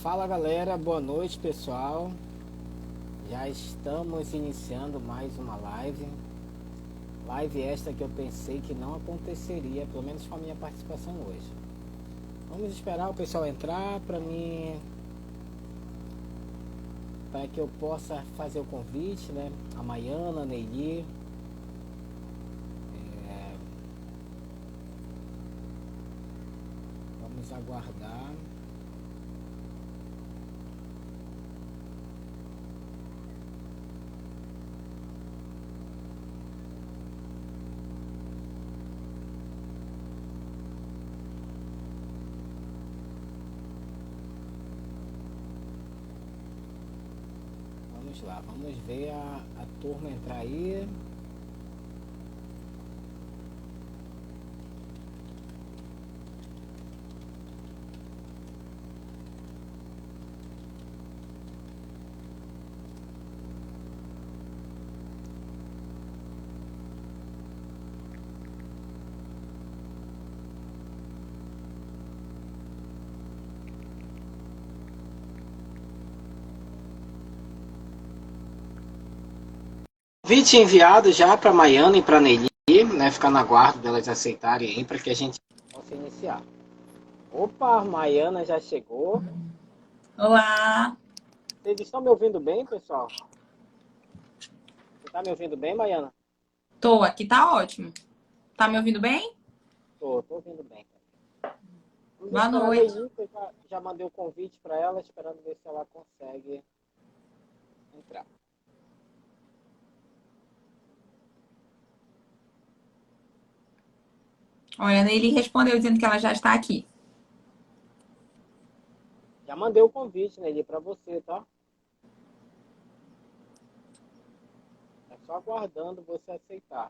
Fala galera, boa noite pessoal. Já estamos iniciando mais uma live. Live esta que eu pensei que não aconteceria, pelo menos com a minha participação hoje. Vamos esperar o pessoal entrar para que eu possa fazer o convite, né? A Maiana, a Neili. Vamos aguardar. Vamos lá, vamos ver a turma entrar aí. Convite enviado já para Maiana e para Neili, né? Ficar na guarda delas aceitarem aí para que a gente possa iniciar. Opa, a Maiana já chegou. Olá! Vocês estão me ouvindo bem, pessoal? Você está me ouvindo bem, Maiana? Tô, aqui tá ótimo. Tá me ouvindo bem? Tô ouvindo bem. Vamos Boa esperar a noite. Neili, que eu já mandei o convite para ela, esperando ver se ela consegue entrar. Olha, a Neily respondeu dizendo que ela já está aqui. Já mandei o convite, Neili, para você, tá? É só aguardando você aceitar.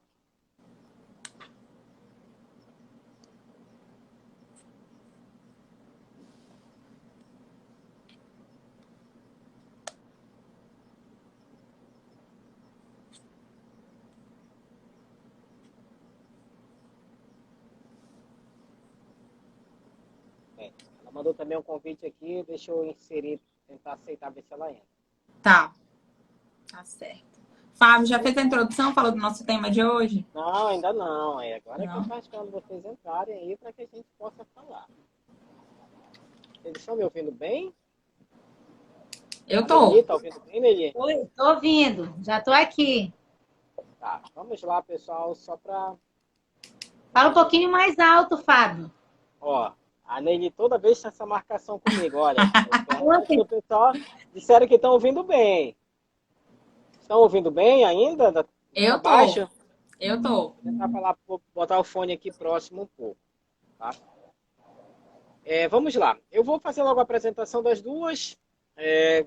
Bem, ela mandou também um convite aqui, deixa eu inserir, tentar aceitar, ver se ela entra. Tá certo. Fábio, já fez a introdução? Falou do nosso tema de hoje? Não, ainda não. Agora é que eu Não. estou esperando vocês entrarem aí para que a gente possa falar. Vocês estão me ouvindo bem? Eu A Nelly, tô. tá ouvindo bem, Nelly? Oi, tô ouvindo, já tô aqui. Tá, vamos lá, pessoal, só para... Fala um pouquinho mais alto, Fábio. Ó, a Nelly toda vez tem essa marcação comigo, olha. Eu pergunto pro pessoal, disseram que estão ouvindo bem. Estão ouvindo bem ainda? Tá Eu tô. baixo? Eu tô. Vou tentar falar, botar o fone aqui próximo um pouco, tá? Vamos lá. Eu vou fazer logo a apresentação das duas.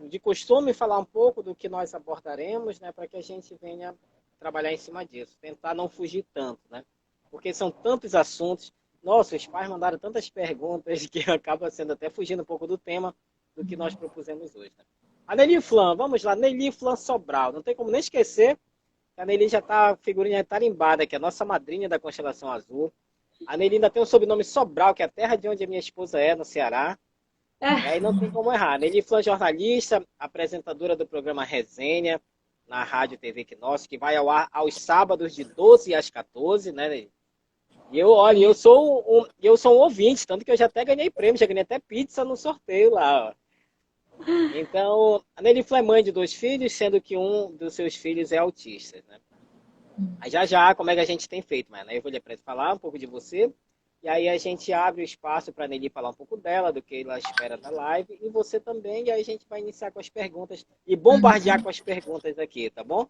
De costume, falar um pouco do que nós abordaremos, né, para que a gente venha trabalhar em cima disso. Tentar não fugir tanto, né? Porque são tantos assuntos. Nossa, os pais mandaram tantas perguntas que acaba sendo até fugindo um pouco do tema do que nós propusemos hoje. Né? A Nelly Flan, vamos lá. Nelly Flan Sobral. Não tem como nem esquecer que a Nelly já está figurinha tarimbada, que é a nossa madrinha da Constelação Azul. A Nelly ainda tem o sobrenome Sobral, que é a terra de onde a minha esposa é, no Ceará. E aí não tem como errar. Nelly Flan, jornalista, apresentadora do programa Resenha, na Rádio TV Quinócio, que vai ao ar aos sábados de 12 às 14, né, Nelly? E olha, eu sou um ouvinte, tanto que eu já até ganhei prêmio, já ganhei até pizza no sorteio lá, ó. Então, a Nelly Flan é mãe de 2 filhos, sendo que um dos seus filhos é autista, né? Aí já, como é que a gente tem feito, mano? Aí eu vou lhe falar um pouco de você, e aí a gente abre o espaço para a Nelly falar um pouco dela, do que ela espera da live, e você também, e aí a gente vai iniciar com as perguntas, e bombardear com as perguntas aqui, tá bom?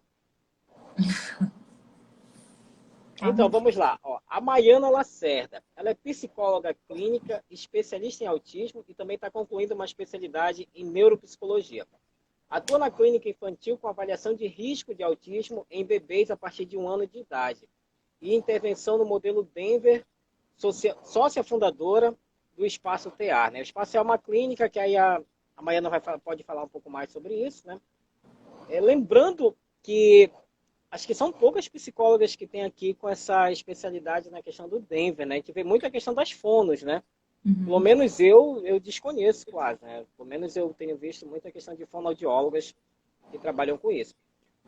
Então, vamos lá. Ó, a Maiana Lacerda, ela é psicóloga clínica, especialista em autismo e também está concluindo uma especialidade em neuropsicologia. Atua na clínica infantil com avaliação de risco de autismo em bebês a partir de 1 ano de idade e intervenção no modelo Denver, sócia fundadora do Espaço TEAR. Né? O Espaço é uma clínica que aí a Maiana pode falar um pouco mais sobre isso. Né? Lembrando que acho que são poucas psicólogas que tem aqui com essa especialidade na questão do Denver, né? A gente vê muito a questão das fonos, né? Pelo menos eu desconheço quase, né? Pelo menos eu tenho visto muita questão de fonoaudiólogas que trabalham com isso.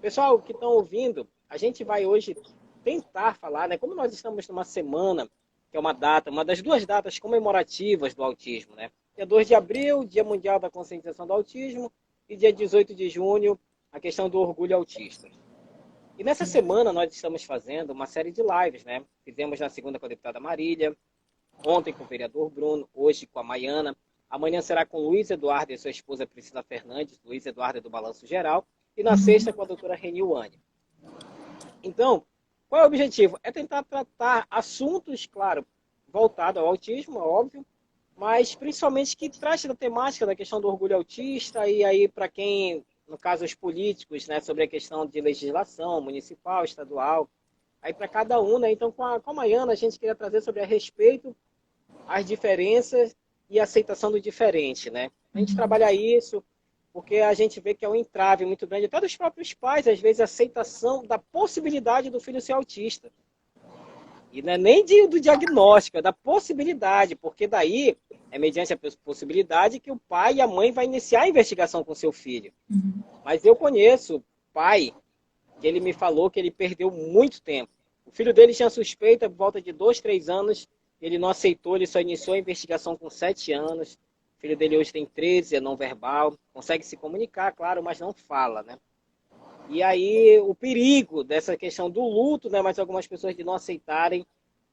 Pessoal que estão ouvindo, a gente vai hoje tentar falar, né? Como nós estamos numa semana, que é uma data, uma das duas datas comemorativas do autismo, né? Dia 2 de abril, Dia Mundial da Conscientização do Autismo, e dia 18 de junho, a questão do orgulho autista. E nessa semana nós estamos fazendo uma série de lives, né? Fizemos na segunda com a deputada Marília, ontem com o vereador Bruno, hoje com a Maiana. Amanhã será com Luiz Eduardo e sua esposa Priscila Fernandes. Luiz Eduardo é do Balanço Geral. E na sexta com a doutora Reniwane. Então, qual é o objetivo? É tentar tratar assuntos, claro, voltados ao autismo, é óbvio, mas principalmente que trate da temática da questão do orgulho autista e aí para quem, no caso os políticos, né, sobre a questão de legislação municipal, estadual, aí para cada um, né? Então com a Maiana a gente queria trazer sobre a respeito as diferenças e a aceitação do diferente, né? A gente trabalha isso porque a gente vê que é um entrave muito grande, até dos próprios pais, às vezes, a aceitação da possibilidade do filho ser autista. E não é nem do diagnóstico, é da possibilidade, porque daí é mediante a possibilidade que o pai e a mãe vão iniciar a investigação com seu filho. Mas eu conheço pai que ele me falou que ele perdeu muito tempo. O filho dele tinha suspeita por volta de 2, 3 anos, ele não aceitou, ele só iniciou a investigação com 7 anos. O filho dele hoje tem 13, é não verbal, consegue se comunicar, claro, mas não fala, né? E aí o perigo dessa questão do luto, né, mas algumas pessoas de não aceitarem,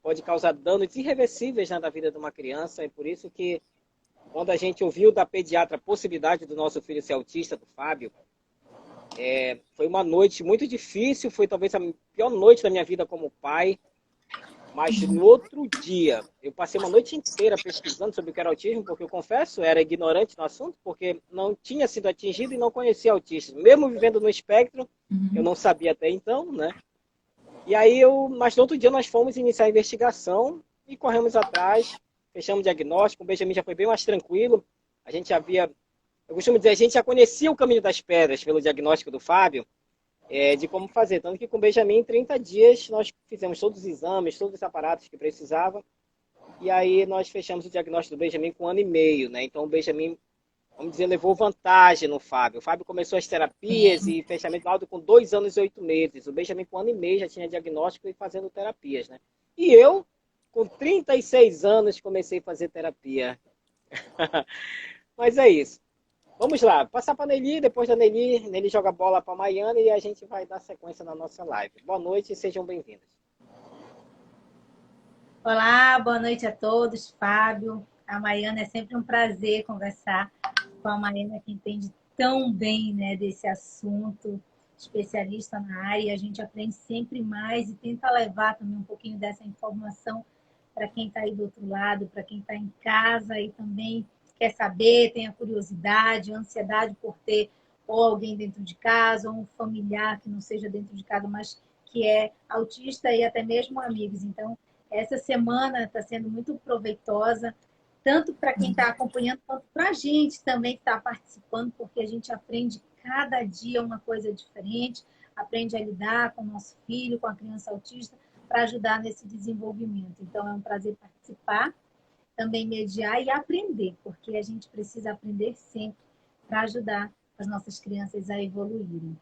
pode causar danos irreversíveis, né, na vida de uma criança. É por isso que quando a gente ouviu da pediatra a possibilidade do nosso filho ser autista, do Fábio, foi uma noite muito difícil, foi talvez a pior noite da minha vida como pai. Mas no outro dia, eu passei uma noite inteira pesquisando sobre o que era autismo, porque eu confesso, era ignorante no assunto, porque não tinha sido atingido e não conhecia autismo. Mesmo vivendo no espectro, eu não sabia até então, né? E aí mas no outro dia nós fomos iniciar a investigação e corremos atrás, fechamos o diagnóstico, o Benjamin já foi bem mais tranquilo. A gente já havia, eu costumo dizer, a gente já conhecia o caminho das pedras pelo diagnóstico do Fábio, de como fazer. Tanto que com o Benjamin, em 30 dias, nós fizemos todos os exames, todos os aparatos que precisava. E aí nós fechamos o diagnóstico do Benjamin com 1 ano e meio, né? Então o Benjamin, vamos dizer, levou vantagem no Fábio. O Fábio começou as terapias e fechamento do laudo com 2 anos e 8 meses. O Benjamin com 1 ano e meio já tinha diagnóstico e fazendo terapias, né? E eu, com 36 anos, comecei a fazer terapia. Mas é isso. Vamos lá, passar para a Nelly, depois da Nelly joga a bola para a Maiana e a gente vai dar sequência na nossa live. Boa noite e sejam bem-vindos. Olá, boa noite a todos, Fábio. A Maiana, é sempre um prazer conversar com a Maiana, que entende tão bem, né, desse assunto, especialista na área, e a gente aprende sempre mais e tenta levar também um pouquinho dessa informação para quem está aí do outro lado, para quem está em casa e também quer saber, tem a curiosidade, a ansiedade por ter ou alguém dentro de casa, ou um familiar que não seja dentro de casa, mas que é autista e até mesmo amigos. Então, essa semana está sendo muito proveitosa, tanto para quem está acompanhando, quanto para a gente também que está participando, porque a gente aprende cada dia uma coisa diferente, aprende a lidar com o nosso filho, com a criança autista, para ajudar nesse desenvolvimento. Então, é um prazer participar, também mediar e aprender, porque a gente precisa aprender sempre para ajudar as nossas crianças a evoluírem.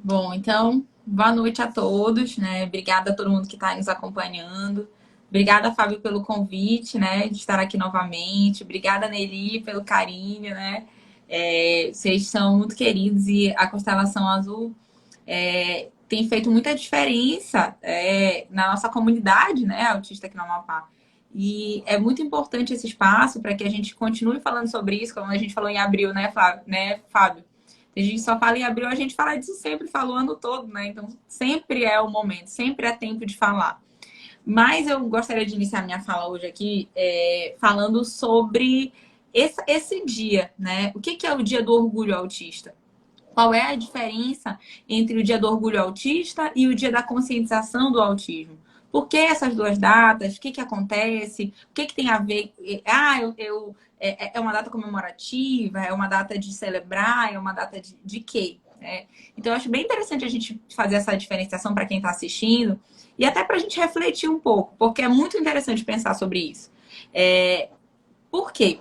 Bom, então, boa noite a todos, né? Obrigada a todo mundo que está nos acompanhando. Obrigada, Fábio, pelo convite, né? De estar aqui novamente. Obrigada, Nelly, pelo carinho, né? Vocês são muito queridos e a Constelação Azul tem feito muita diferença na nossa comunidade, né? Autista aqui no Amapá. E é muito importante esse espaço para que a gente continue falando sobre isso, como a gente falou em abril, né, Fábio? A gente só fala em abril, a gente fala disso sempre, fala o ano todo, né? Então, sempre é o momento, sempre é tempo de falar. Mas eu gostaria de iniciar minha fala hoje aqui falando sobre esse dia, né? O que é o Dia do Orgulho Autista? Qual é a diferença entre o Dia do Orgulho Autista e o Dia da Conscientização do Autismo? Por que essas duas datas? O que acontece? O que tem a ver? É uma data comemorativa? É uma data de celebrar? É uma data de quê? né? Então, eu acho bem interessante a gente fazer essa diferenciação para quem está assistindo e até para a gente refletir um pouco, porque é muito interessante pensar sobre isso. Por quê?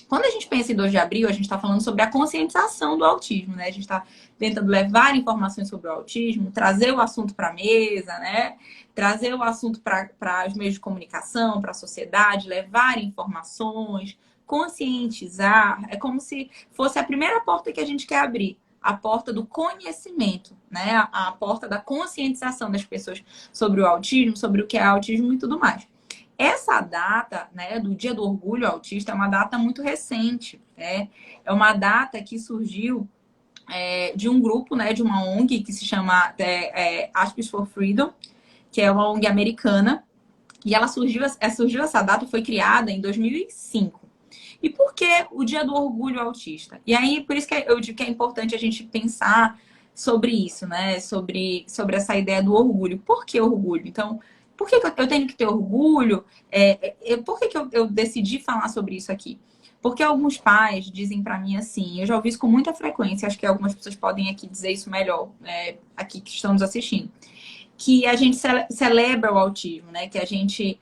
Quando a gente pensa em 2 de abril, a gente está falando sobre a conscientização do autismo, né? A gente está tentando levar informações sobre o autismo, trazer o assunto para a mesa, né? Trazer o assunto para os meios de comunicação, para a sociedade, levar informações, conscientizar. É como se fosse a primeira porta que a gente quer abrir. A porta do conhecimento, né? A porta da conscientização das pessoas sobre o autismo, sobre o que é autismo e tudo mais. Essa data, né, do Dia do Orgulho Autista é uma data muito recente, né? É uma data que surgiu de um grupo, né, de uma ONG que se chama Aspis for Freedom, que é uma ONG americana, e ela surgiu essa data, foi criada em 2005. E por que o Dia do Orgulho Autista? E aí, por isso que eu digo que é importante a gente pensar sobre isso, né? Sobre essa ideia do orgulho. Por que orgulho? Então, por que eu tenho que ter orgulho? Por que eu decidi falar sobre isso aqui? Porque alguns pais dizem para mim assim, eu já ouvi isso com muita frequência, acho que algumas pessoas podem aqui dizer isso melhor, aqui que estão nos assistindo, que a gente celebra o autismo, né? Que a gente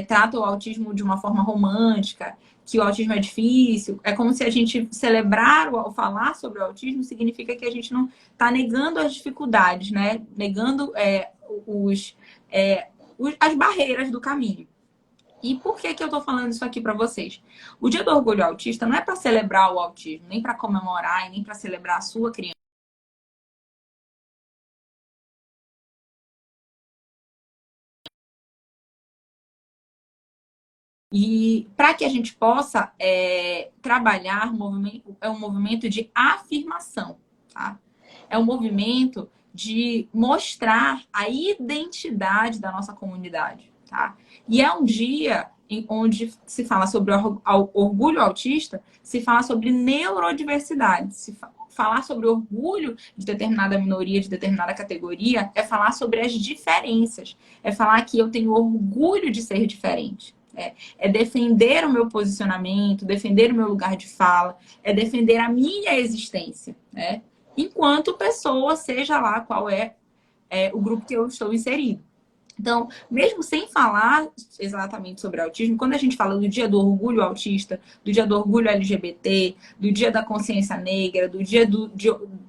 trata o autismo de uma forma romântica, que o autismo é difícil. É como se a gente celebrar ou falar sobre o autismo significa que a gente não está negando as dificuldades, né? Negando as barreiras do caminho. E por que eu estou falando isso aqui para vocês? O Dia do Orgulho Autista não é para celebrar o autismo, nem para comemorar, e nem para celebrar a sua criança. E para que a gente possa trabalhar, é um movimento de afirmação, tá? É um movimento de mostrar a identidade da nossa comunidade, tá? E é um dia onde se fala sobre orgulho autista, se fala sobre neurodiversidade, falar sobre orgulho de determinada minoria, de determinada categoria, é falar sobre as diferenças, é falar que eu tenho orgulho de ser diferente. É defender o meu posicionamento, defender o meu lugar de fala, é defender a minha existência, né? Enquanto pessoa, seja lá qual é o grupo que eu estou inserido. Então, mesmo sem falar exatamente sobre autismo, quando a gente fala do Dia do Orgulho Autista, do Dia do Orgulho LGBT, do Dia da Consciência Negra, do dia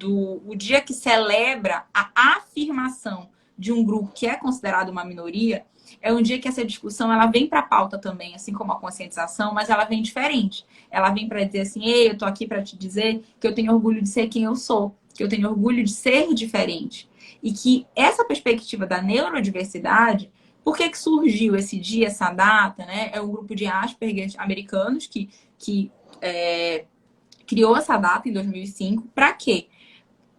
o dia que celebra a afirmação de um grupo que é considerado uma minoria, é um dia que essa discussão ela vem para a pauta também, assim como a conscientização, mas ela vem diferente. Ela vem para dizer assim, ei, eu tô aqui para te dizer que eu tenho orgulho de ser quem eu sou, que eu tenho orgulho de ser diferente. E que essa perspectiva da neurodiversidade, por que surgiu esse dia, essa data, né? É um grupo de Asperger americanos que criou essa data em 2005. Para quê?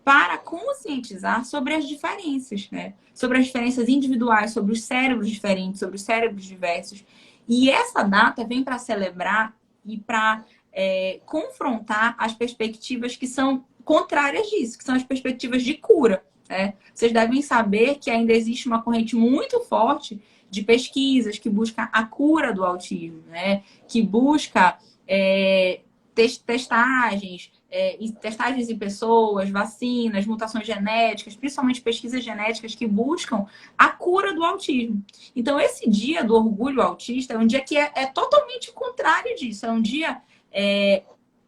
Para conscientizar sobre as diferenças, né? Sobre as diferenças individuais, sobre os cérebros diferentes, sobre os cérebros diversos. E essa data vem para celebrar e para confrontar as perspectivas que são contrárias disso, que são as perspectivas de cura. Vocês devem saber que ainda existe uma corrente muito forte de pesquisas que busca a cura do autismo, né? Que busca testagens em pessoas, vacinas, mutações genéticas, principalmente pesquisas genéticas que buscam a cura do autismo. Então, esse dia do orgulho autista é um dia que é totalmente contrário disso. É um dia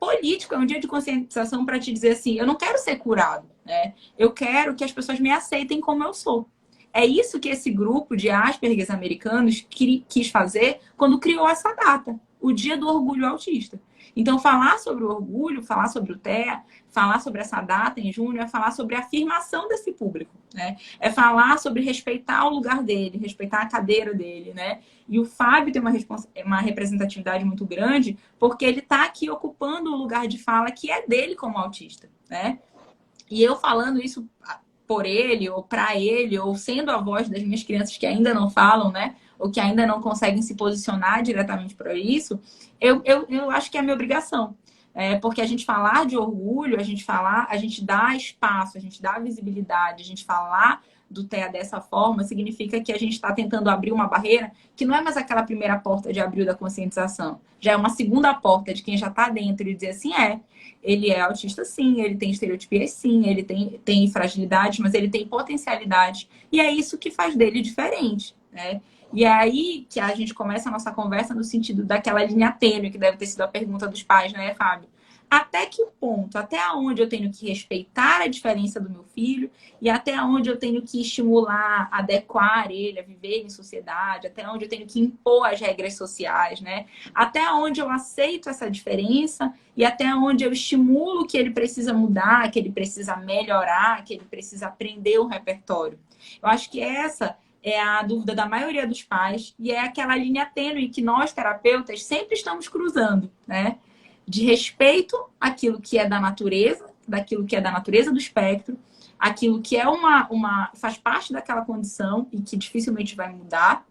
político, é um dia de conscientização para te dizer assim, eu não quero ser curado, né? Eu quero que as pessoas me aceitem como eu sou. É isso que esse grupo de Asperger americanos quis fazer quando criou essa data, o Dia do Orgulho Autista. Então, falar sobre o orgulho, falar sobre o TEA, falar sobre essa data em junho, é falar sobre a afirmação desse público, né? É falar sobre respeitar o lugar dele, respeitar a cadeira dele, né? E o Fábio tem uma representatividade muito grande, porque ele está aqui ocupando o lugar de fala que é dele como autista, né? E eu falando isso por ele, ou para ele, ou sendo a voz das minhas crianças que ainda não falam, né? Ou que ainda não conseguem se posicionar diretamente para isso, eu acho que é a minha obrigação. Porque a gente falar de orgulho, a gente dá espaço, a gente dá visibilidade, a gente falar do TEA dessa forma, significa que a gente está tentando abrir uma barreira que não é mais aquela primeira porta de abrir da conscientização. Já é uma segunda porta de quem já está dentro e dizer assim, ele é autista sim, ele tem estereotipias sim, ele tem fragilidades, mas ele tem potencialidade. E é isso que faz dele diferente, né? E é aí que a gente começa a nossa conversa no sentido daquela linha tênue, que deve ter sido a pergunta dos pais, né, Fábio? Até que ponto, até onde eu tenho que respeitar a diferença do meu filho e até onde eu tenho que estimular, adequar ele a viver em sociedade, até onde eu tenho que impor as regras sociais, né? Até onde eu aceito essa diferença e até onde eu estimulo que ele precisa mudar, que ele precisa melhorar, que ele precisa aprender um repertório. Eu acho que essa é a dúvida da maioria dos pais e é aquela linha tênue que nós, terapeutas, sempre estamos cruzando, né? De respeito àquilo que é da natureza, daquilo que é da natureza do espectro, aquilo que é faz parte daquela condição e que dificilmente vai mudar,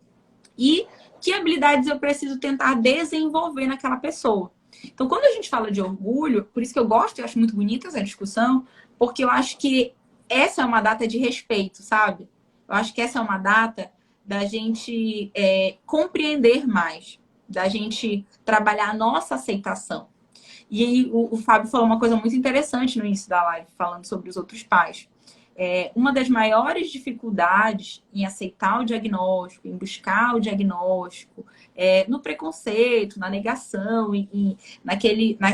e que habilidades eu preciso tentar desenvolver naquela pessoa. Então, quando a gente fala de orgulho, por isso que eu gosto e acho muito bonita essa discussão, porque eu acho que essa é uma data de respeito, sabe? Eu acho que essa é uma data da gente compreender mais, da gente trabalhar a nossa aceitação. E o Fábio falou uma coisa muito interessante no início da live, falando sobre os outros pais. Uma das maiores dificuldades em aceitar o diagnóstico, em buscar o diagnóstico, no preconceito, na negação,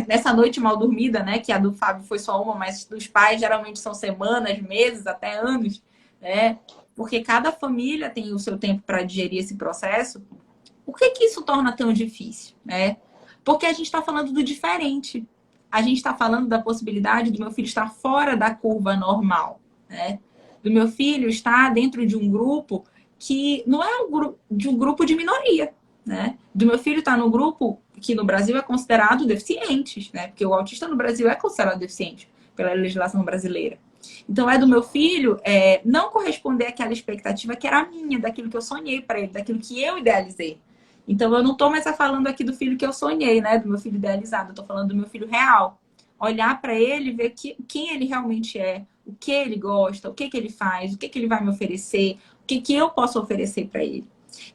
nessa noite mal dormida, né? Que a do Fábio foi só uma, mas dos pais geralmente são semanas, meses, até anos, né? Porque cada família tem o seu tempo para digerir esse processo. Por que isso torna tão difícil, né? Porque a gente está falando do diferente. A gente está falando da possibilidade do meu filho estar fora da curva normal, né? Do meu filho estar dentro de um grupo que não é um grupo de minoria, né? Do meu filho estar no grupo que no Brasil é considerado deficientes, né? Porque o autista no Brasil é considerado deficiente pela legislação brasileira. Então, é do meu filho não corresponder àquela expectativa que era a minha, daquilo que eu sonhei para ele, daquilo que eu idealizei. Então, eu não estou mais falando aqui do filho que eu sonhei, né? Do meu filho idealizado. Eu estou falando do meu filho real. Olhar para ele, ver quem ele realmente é, o que ele gosta, o que ele faz, o que ele vai me oferecer, o que eu posso oferecer para ele.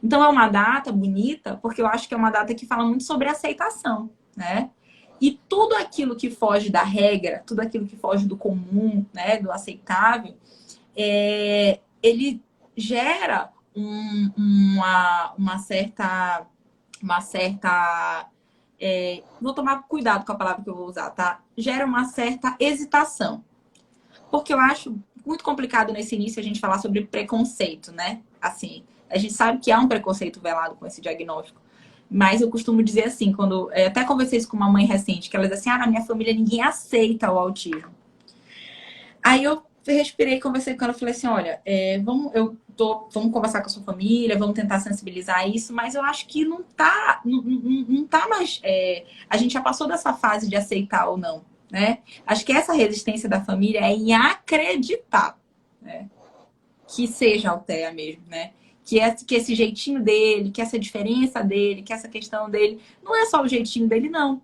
Então, é uma data bonita, porque eu acho que é uma data que fala muito sobre aceitação, né? E tudo aquilo que foge da regra, tudo aquilo que foge do comum, né? Do aceitável, ele gera uma certa vou tomar cuidado com a palavra que eu vou usar, tá? Gera uma certa hesitação. Porque eu acho muito complicado nesse início a gente falar sobre preconceito, né? Assim, a gente sabe que há um preconceito velado com esse diagnóstico. Mas eu costumo dizer assim, quando até conversei isso com uma mãe recente, que ela diz assim, na minha família ninguém aceita o autismo. Aí eu respirei, conversei com ela e falei assim, olha, vamos conversar com a sua família, vamos tentar sensibilizar isso, mas eu acho que não tá mais... a gente já passou dessa fase de aceitar ou não, né? Acho que essa resistência da família é em acreditar, né? Que seja o TEA mesmo, né? Que esse jeitinho dele, que essa diferença dele, que essa questão dele, não é só o jeitinho dele, não.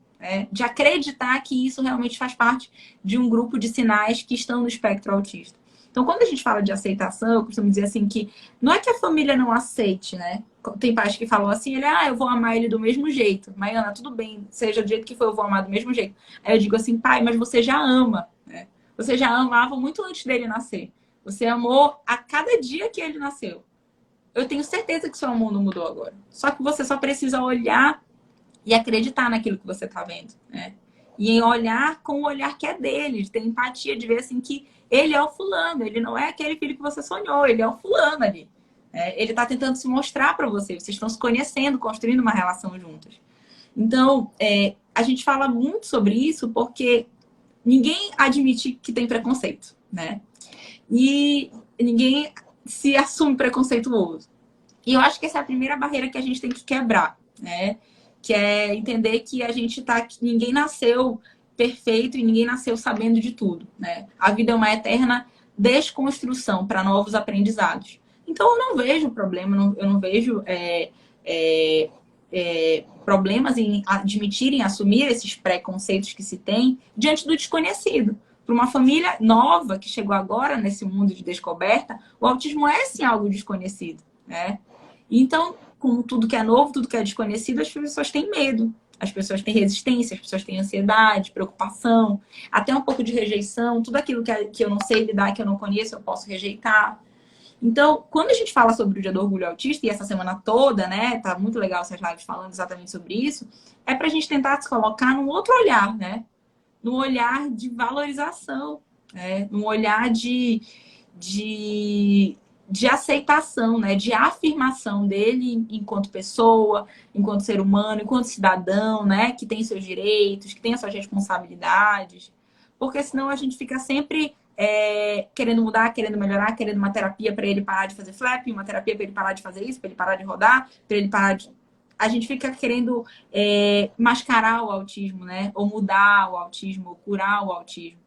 De acreditar que isso realmente faz parte de um grupo de sinais que estão no espectro autista. Então, quando a gente fala de aceitação, eu costumo dizer assim que não é que a família não aceite, né? Tem pais que falam assim, eu vou amar ele do mesmo jeito. Maiana, tudo bem, seja do jeito que for, eu vou amar do mesmo jeito. Aí eu digo assim, pai, mas você já ama, né? Você já amava muito antes dele nascer. Você amou a cada dia que ele nasceu. Eu tenho certeza que seu amor não mudou agora. Só que você só precisa olhar e acreditar naquilo que você está vendo, né? E olhar com o olhar que é dele, de ter empatia, de ver assim que ele é o fulano, ele não é aquele filho que você sonhou, ele é o fulano ali. Ele está tentando se mostrar para você, vocês estão se conhecendo, construindo uma relação juntas. Então, a gente fala muito sobre isso porque ninguém admite que tem preconceito, né? E ninguém se assume preconceituoso. E eu acho que essa é a primeira barreira que a gente tem que quebrar, né? Que é entender que ninguém nasceu perfeito e ninguém nasceu sabendo de tudo, né? A vida é uma eterna desconstrução para novos aprendizados. Então eu não vejo problema, eu não vejo problemas em admitirem, assumir esses preconceitos que se tem diante do desconhecido. para uma família nova que chegou agora nesse mundo de descoberta, o autismo é sim algo desconhecido, né? Então, como tudo que é novo, tudo que é desconhecido, as pessoas têm medo, as pessoas têm resistência, as pessoas têm ansiedade, preocupação, até um pouco de rejeição, tudo aquilo que eu não sei lidar, que eu não conheço, eu posso rejeitar. Então, quando a gente fala sobre o Dia do Orgulho Autista, e essa semana toda, né, tá muito legal essas lives falando exatamente sobre isso, é pra gente tentar se colocar num outro olhar, né? Num olhar de valorização, né? Num olhar de aceitação, né? De afirmação dele enquanto pessoa, enquanto ser humano, enquanto cidadão, né? Que tem seus direitos, que tem as suas responsabilidades. Porque senão a gente fica sempre querendo mudar, querendo melhorar, querendo uma terapia para ele parar de fazer flap, uma terapia para ele parar de fazer isso, para ele parar de rodar, para ele parar de... A gente fica querendo mascarar o autismo, né? Ou mudar o autismo, ou curar o autismo.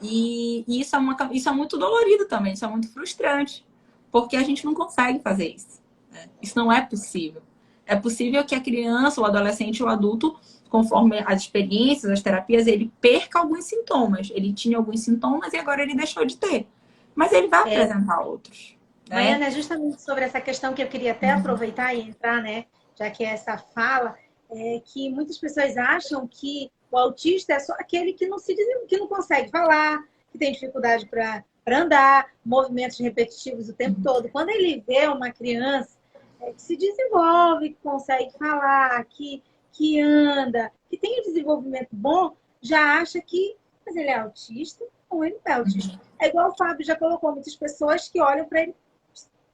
E isso é muito dolorido também, isso é muito frustrante, porque a gente não consegue fazer isso, né? Isso não é possível. É possível que a criança, o adolescente, o adulto, conforme as experiências, as terapias, ele perca alguns sintomas. Ele tinha alguns sintomas e agora ele deixou de ter. Mas ele vai apresentar outros, né? Maiana, é justamente sobre essa questão que eu queria até aproveitar e entrar, né? Já que é essa fala, que muitas pessoas acham que o autista é só aquele que que não consegue falar, que tem dificuldade para andar, movimentos repetitivos o tempo todo. Quando ele vê uma criança que se desenvolve, que consegue falar, que anda, que tem um desenvolvimento bom, já acha que mas ele é autista ou ele não é autista. É igual o Fábio já colocou, muitas pessoas que olham para ele,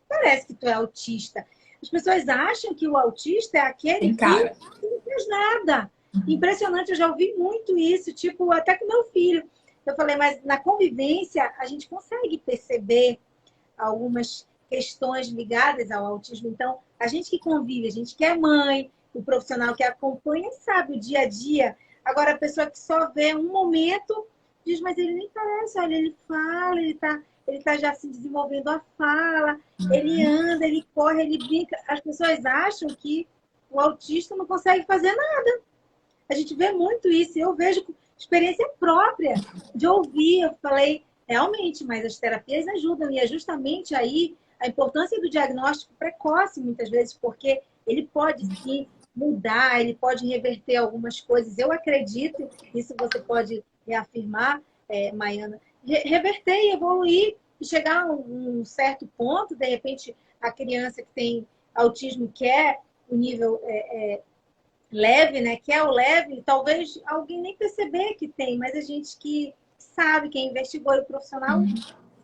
parece que tu é autista. As pessoas acham que o autista é aquele que não faz nada. Impressionante, eu já ouvi muito isso, tipo, até com meu filho. Eu falei, mas na convivência a gente consegue perceber algumas questões ligadas ao autismo. Então, a gente que convive, a gente que é mãe, o profissional que acompanha, sabe o dia a dia. Agora, a pessoa que só vê um momento, diz, mas ele nem parece, olha, ele fala, ele tá já se desenvolvendo a fala, ele anda, ele corre, ele brinca. As pessoas acham que o autista não consegue fazer nada. A gente vê muito isso. Eu vejo experiência própria de ouvir. Eu falei, realmente, mas as terapias ajudam. E é justamente aí a importância do diagnóstico precoce, muitas vezes, porque ele pode sim mudar, ele pode reverter algumas coisas. Eu acredito, isso você pode reafirmar, Maiana, reverter e evoluir e chegar a um certo ponto, de repente, a criança que tem autismo quer o nível leve, né? Que é o leve, talvez alguém nem perceber que tem, mas a gente que sabe, quem investigou e o profissional,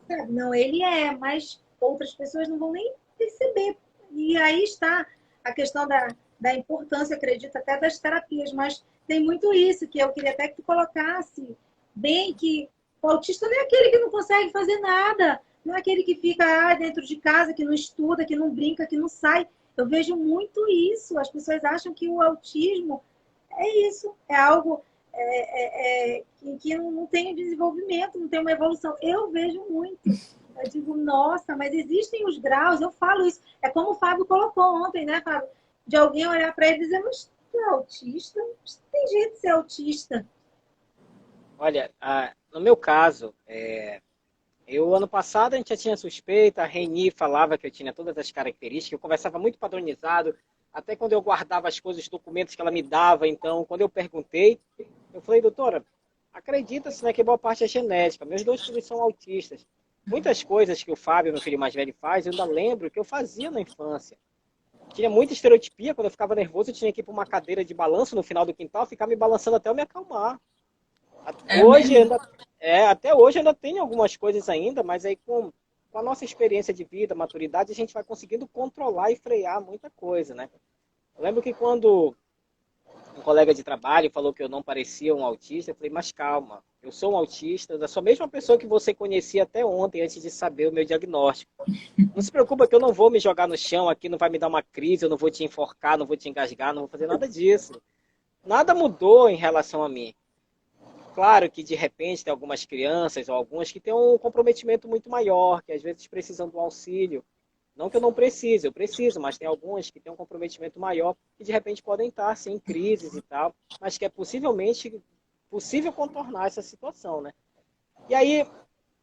sabe, não, ele mas outras pessoas não vão nem perceber. E aí está a questão da importância, acredito, até das terapias, mas tem muito isso, que eu queria até que tu colocasse bem que o autista não é aquele que não consegue fazer nada, não é aquele que fica dentro de casa, que não estuda, que não brinca, que não sai. Eu vejo muito isso. As pessoas acham que o autismo é isso, é algo que não tem desenvolvimento, não tem uma evolução. Eu vejo muito. Eu digo, nossa, mas existem os graus, eu falo isso. É como o Fábio colocou ontem, né, Fábio? De alguém olhar para ele e dizer, mas tu é autista? Não tem jeito de ser autista. Olha, no meu caso, ano passado a gente já tinha suspeita, a Reni falava que eu tinha todas as características, eu conversava muito padronizado, até quando eu guardava as coisas, os documentos que ela me dava, então, quando eu perguntei, eu falei, doutora, acredita-se, né, que boa parte é genética, meus 2 filhos são autistas. Muitas coisas que o Fábio, meu filho mais velho, faz, eu ainda lembro que eu fazia na infância. Tinha muita estereotipia, quando eu ficava nervoso, eu tinha que ir para uma cadeira de balanço no final do quintal, ficar me balançando até eu me acalmar. Até hoje ainda tem algumas coisas ainda, mas aí com a nossa experiência de vida, maturidade, a gente vai conseguindo controlar e frear muita coisa, né? Eu lembro que quando um colega de trabalho falou que eu não parecia um autista, eu falei, mas calma, eu sou um autista, eu sou a mesma pessoa que você conhecia até ontem, antes de saber o meu diagnóstico. Não se preocupa que eu não vou me jogar no chão aqui, não vai me dar uma crise, eu não vou te enforcar, não vou te engasgar, não vou fazer nada disso. Nada mudou em relação a mim. Claro que, de repente, tem algumas crianças ou algumas que têm um comprometimento muito maior, que às vezes precisam do auxílio. Não que eu não precise, eu preciso, mas tem algumas que têm um comprometimento maior e, de repente, podem estar, sim, em crises e tal, mas que é possível contornar essa situação, né? E aí,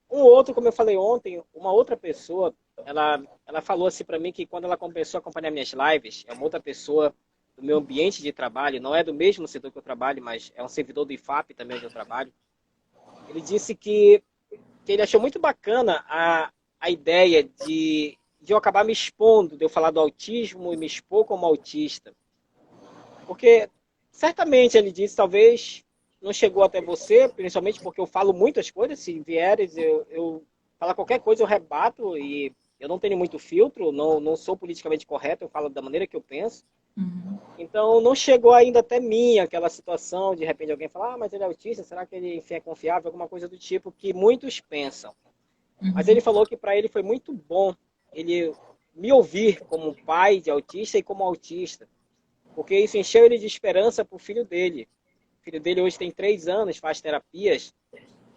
um outro, como eu falei ontem, uma outra pessoa, ela falou assim para mim que quando ela começou a acompanhar minhas lives, é uma outra pessoa do meu ambiente de trabalho, não é do mesmo setor que eu trabalho, mas é um servidor do IFAP também onde eu trabalho. Ele disse que ele achou muito bacana a ideia de eu acabar me expondo, de eu falar do autismo e me expor como autista. Porque, certamente, ele disse, talvez não chegou até você, principalmente porque eu falo muitas coisas, se vieres, eu falar qualquer coisa, eu rebato e eu não tenho muito filtro, não sou politicamente correto, eu falo da maneira que eu penso. Uhum. Então, não chegou ainda até mim aquela situação, de repente alguém falar, mas ele é autista, será que ele, enfim, é confiável? Alguma coisa do tipo que muitos pensam. Mas Uhum. ele falou que para ele foi muito bom ele me ouvir como pai de autista e como autista, porque isso encheu ele de esperança para o filho dele. O filho dele hoje tem 3 anos, faz terapias,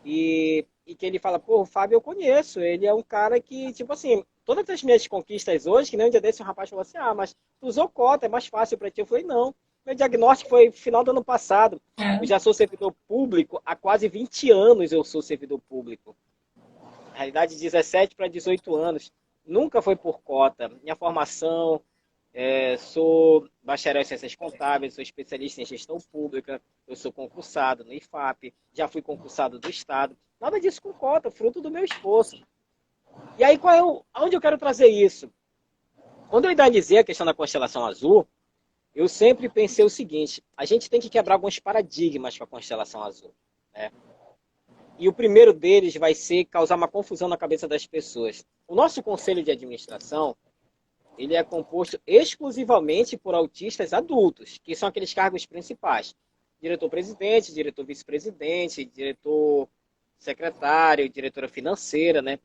e que ele fala, pô, o Fábio eu conheço, ele é um cara que, tipo assim, todas as minhas conquistas hoje, que nem um dia desse um rapaz falou assim, ah, mas tu usou cota, é mais fácil para ti. Eu falei, não, meu diagnóstico foi no final do ano passado. Eu É. já sou servidor público, há quase 20 anos eu sou servidor público. Na realidade, 17 para 18 anos. Nunca foi por cota. Minha formação, sou bacharel em ciências contábeis, sou especialista em gestão pública, eu sou concursado no IFAP, já fui concursado do Estado. Nada disso com cota, fruto do meu esforço. E aí, aonde eu quero trazer isso? Quando eu idealizei a questão da constelação azul, eu sempre pensei o seguinte, a gente tem que quebrar alguns paradigmas com a constelação azul. Né? E o primeiro deles vai ser causar uma confusão na cabeça das pessoas. O nosso conselho de administração, ele é composto exclusivamente por autistas adultos, que são aqueles cargos principais. Diretor-presidente, diretor-vice-presidente, diretor-secretário, diretora financeira, né?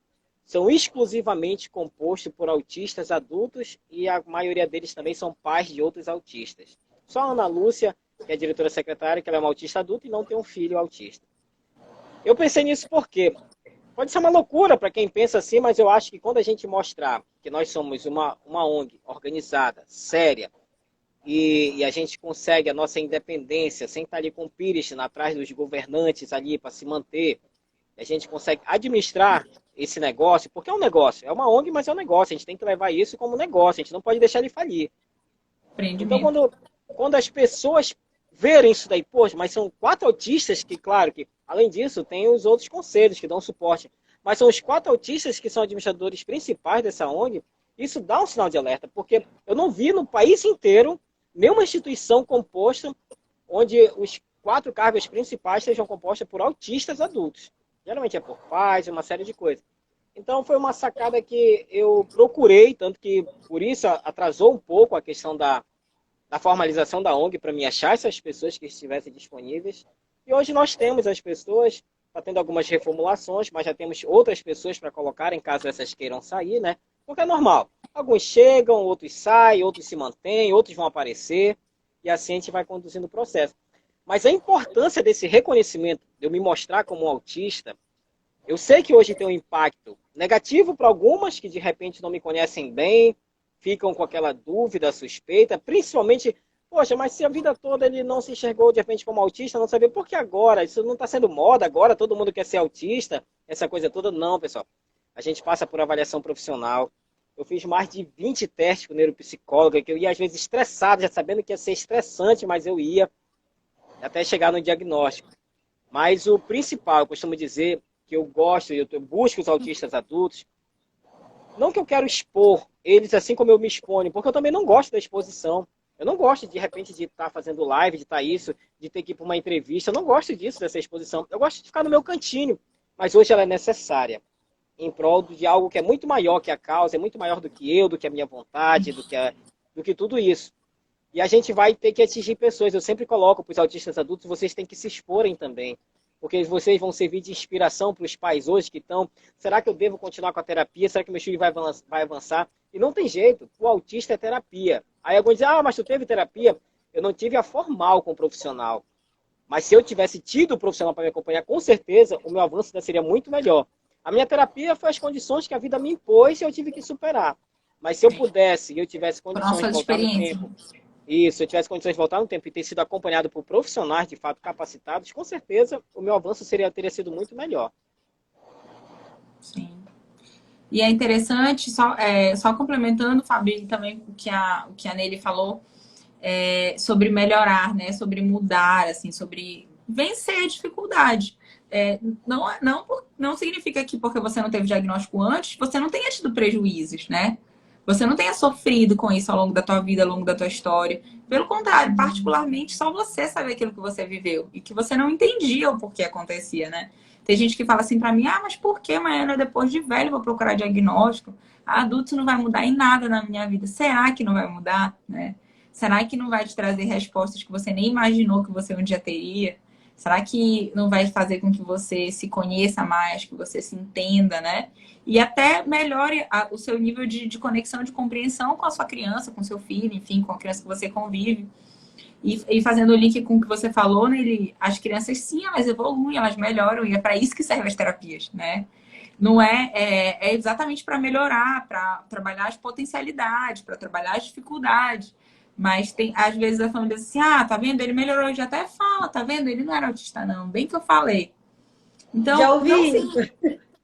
São exclusivamente compostos por autistas adultos e a maioria deles também são pais de outros autistas. Só a Ana Lúcia, que é diretora secretária, que ela é uma autista adulta e não tem um filho autista. Eu pensei nisso porque pode ser uma loucura para quem pensa assim, mas eu acho que quando a gente mostrar que nós somos uma ONG organizada, séria, e a gente consegue a nossa independência, sem estar ali com o pires atrás dos governantes ali para se manter, a gente consegue administrar esse negócio, porque é um negócio, é uma ONG, mas é um negócio, a gente tem que levar isso como negócio, a gente não pode deixar ele falir. Então, Empreendimento. quando as pessoas verem isso daí, poxa, mas são 4 autistas que, claro, que além disso, tem os outros conselhos que dão suporte, mas são os 4 autistas que são administradores principais dessa ONG, isso dá um sinal de alerta, porque eu não vi no país inteiro nenhuma instituição composta onde os 4 cargos principais sejam compostas por autistas adultos. Geralmente é por pais, uma série de coisas. Então foi uma sacada que eu procurei, tanto que por isso atrasou um pouco a questão da formalização da ONG para me achar essas pessoas que estivessem disponíveis. E hoje nós temos as pessoas, está tendo algumas reformulações, mas já temos outras pessoas para colocar em caso essas queiram sair, né? Porque é normal. Alguns chegam, outros saem, outros se mantêm, outros vão aparecer, e assim a gente vai conduzindo o processo. Mas a importância desse reconhecimento, de eu me mostrar como um autista, eu sei que hoje tem um impacto negativo para algumas que de repente não me conhecem bem, ficam com aquela dúvida, suspeita, principalmente, poxa, mas se a vida toda ele não se enxergou de repente como autista, não sabia por que agora? Isso não está sendo moda agora, todo mundo quer ser autista, essa coisa toda. Não, pessoal. A gente passa por avaliação profissional. Eu fiz mais de 20 testes com neuropsicóloga, que eu ia às vezes estressado, já sabendo que ia ser estressante, mas eu ia até chegar no diagnóstico. Mas o principal, eu costumo dizer que eu gosto, eu busco os autistas adultos, não que eu quero expor eles assim como eu me exponho, porque eu também não gosto da exposição. Eu não gosto, de repente, de estar fazendo live, de estar isso, de ter que ir para uma entrevista. Eu não gosto disso, dessa exposição. Eu gosto de ficar no meu cantinho. Mas hoje ela é necessária em prol de algo que é muito maior que a causa, é muito maior do que eu, do que a minha vontade, do que tudo isso. E a gente vai ter que atingir pessoas. Eu sempre coloco para os autistas adultos, vocês têm que se exporem também. Porque vocês vão servir de inspiração para os pais hoje que estão, será que eu devo continuar com a terapia? Será que meu filho vai avançar? E não tem jeito, o autista é terapia. Aí alguns dizem, ah, mas tu teve terapia? Eu não tive a formal com o profissional. Mas se eu tivesse tido o profissional para me acompanhar, com certeza o meu avanço ainda seria muito melhor. A minha terapia foi as condições que a vida me impôs e eu tive que superar. Mas se eu pudesse e eu tivesse Foram as condições de suas voltar no experiências. tempo, isso, se eu tivesse condições de voltar no tempo e ter sido acompanhado por profissionais de fato capacitados, com certeza o meu avanço teria sido muito melhor. Sim. E é interessante, só complementando, Fábio, e também o que a Nelly falou, sobre melhorar, né? Sobre mudar, assim, sobre vencer a dificuldade. Não significa que porque você não teve diagnóstico antes, você não tenha tido prejuízos, né? Você não tenha sofrido com isso ao longo da tua vida, ao longo da tua história. Pelo contrário, particularmente, só você sabe aquilo que você viveu e que você não entendia o porquê acontecia, né? Tem gente que fala assim pra mim, mas por que, Maiana, depois de velho vou procurar diagnóstico? Adulto não vai mudar em nada na minha vida. Será que não vai mudar, né? Será que não vai te trazer respostas que você nem imaginou que você um dia teria? Será que não vai fazer com que você se conheça mais, que você se entenda, né? E até melhore o seu nível de conexão, de compreensão com a sua criança, com seu filho, enfim, com a criança que você convive. E fazendo o link com o que você falou, né, as crianças, sim, elas evoluem, elas melhoram, e é para isso que servem as terapias, né? Não é exatamente para melhorar, para trabalhar as potencialidades, para trabalhar as dificuldades. Mas às vezes a família diz assim, tá vendo? Ele melhorou, já até fala, tá vendo? Ele não era autista, não. Bem que eu falei. Então, já ouvi.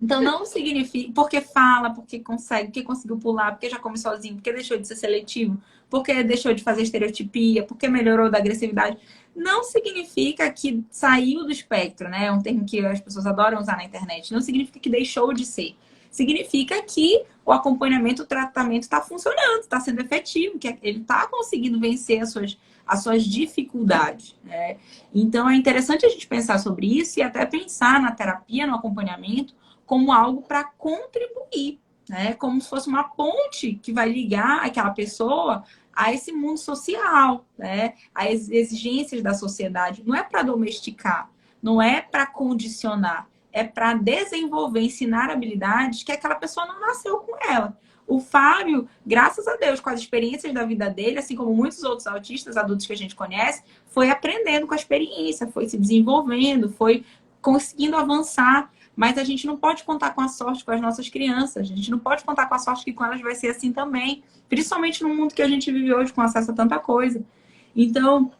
Então não significa, porque fala, porque consegue, porque conseguiu pular, porque já come sozinho, porque deixou de ser seletivo, porque deixou de fazer estereotipia, porque melhorou da agressividade. Não significa que saiu do espectro, né? É um termo que as pessoas adoram usar na internet. Não significa que deixou de ser. Significa que o acompanhamento, o tratamento está funcionando, está sendo efetivo, que ele está conseguindo vencer as suas dificuldades, né? Então é interessante a gente pensar sobre isso e até pensar na terapia, no acompanhamento, como algo para contribuir, né? Como se fosse uma ponte que vai ligar aquela pessoa a esse mundo social, né? Às exigências da sociedade. Não é para domesticar, não é para condicionar, é para desenvolver, ensinar habilidades que aquela pessoa não nasceu com ela. O Fábio, graças a Deus, com as experiências da vida dele, assim como muitos outros autistas adultos que a gente conhece, foi aprendendo com a experiência, foi se desenvolvendo, foi conseguindo avançar. Mas a gente não pode contar com a sorte com as nossas crianças. A gente não pode contar com a sorte que com elas vai ser assim também. Principalmente no mundo que a gente vive hoje, com acesso a tanta coisa. Então,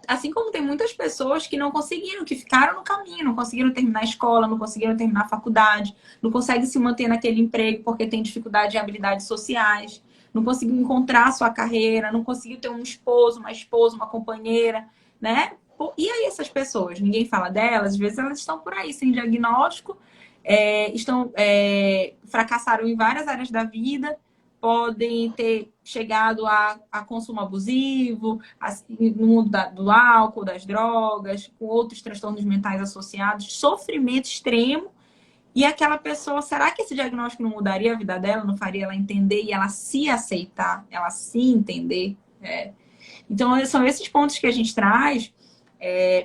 assim como tem muitas pessoas que não conseguiram, que ficaram no caminho, não conseguiram terminar a escola, não conseguiram terminar a faculdade, não conseguem se manter naquele emprego porque tem dificuldade em habilidades sociais, não conseguiu encontrar a sua carreira, não conseguiu ter um esposo, uma esposa, uma companheira, né? E aí essas pessoas, ninguém fala delas, às vezes elas estão por aí sem diagnóstico, fracassaram em várias áreas da vida, podem ter chegado a consumo abusivo, no mundo do álcool, das drogas, com outros transtornos mentais associados, sofrimento extremo. E aquela pessoa, será que esse diagnóstico não mudaria a vida dela, não faria ela entender e ela se aceitar, ela se entender? Então, são esses pontos que a gente traz,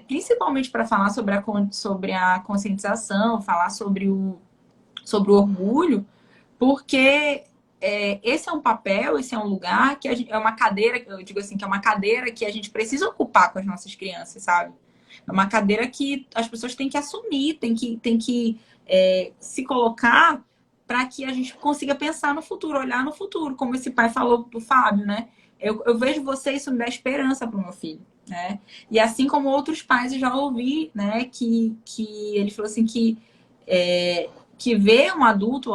principalmente para falar sobre a conscientização, falar sobre o orgulho, porque esse é um papel, esse é um lugar que é uma cadeira, eu digo assim, que é uma cadeira que a gente precisa ocupar com as nossas crianças, sabe? É uma cadeira que as pessoas têm que assumir, têm que se colocar para que a gente consiga pensar no futuro, olhar no futuro, como esse pai falou do Fábio, né? Eu vejo você, isso me dá esperança para o meu filho, né? E assim como outros pais eu já ouvi, né? Que ele falou assim que vê um adulto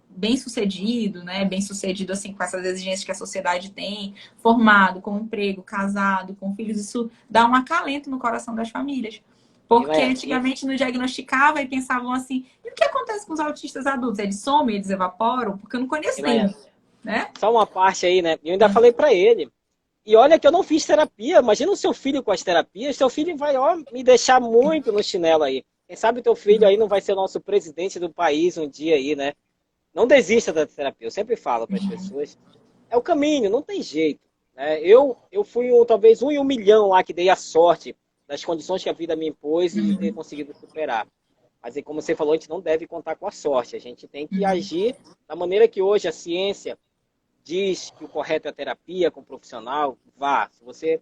bem sucedido, né? Bem sucedido assim com essas exigências que a sociedade tem, formado, com emprego, casado, com filhos, isso dá um acalento no coração das famílias. Porque antigamente não diagnosticava e pensavam assim, e o que acontece com os autistas adultos? Eles somem, eles evaporam? Porque eu não conheço nenhum. Né? Só uma parte aí, né? Eu ainda falei para ele. E olha que eu não fiz terapia. Imagina o seu filho com as terapias. Seu filho vai me deixar muito no chinelo aí. Quem sabe teu filho aí não vai ser o nosso presidente do país um dia aí, né? Não desista da terapia. Eu sempre falo para as pessoas. É o caminho, não tem jeito. Né? Eu fui talvez 1 em 1 milhão lá que dei a sorte das condições que a vida me impôs e de ter conseguido superar. Mas como você falou, a gente não deve contar com a sorte. A gente tem que agir da maneira que hoje a ciência diz que o correto é a terapia com o profissional, vá. Se você...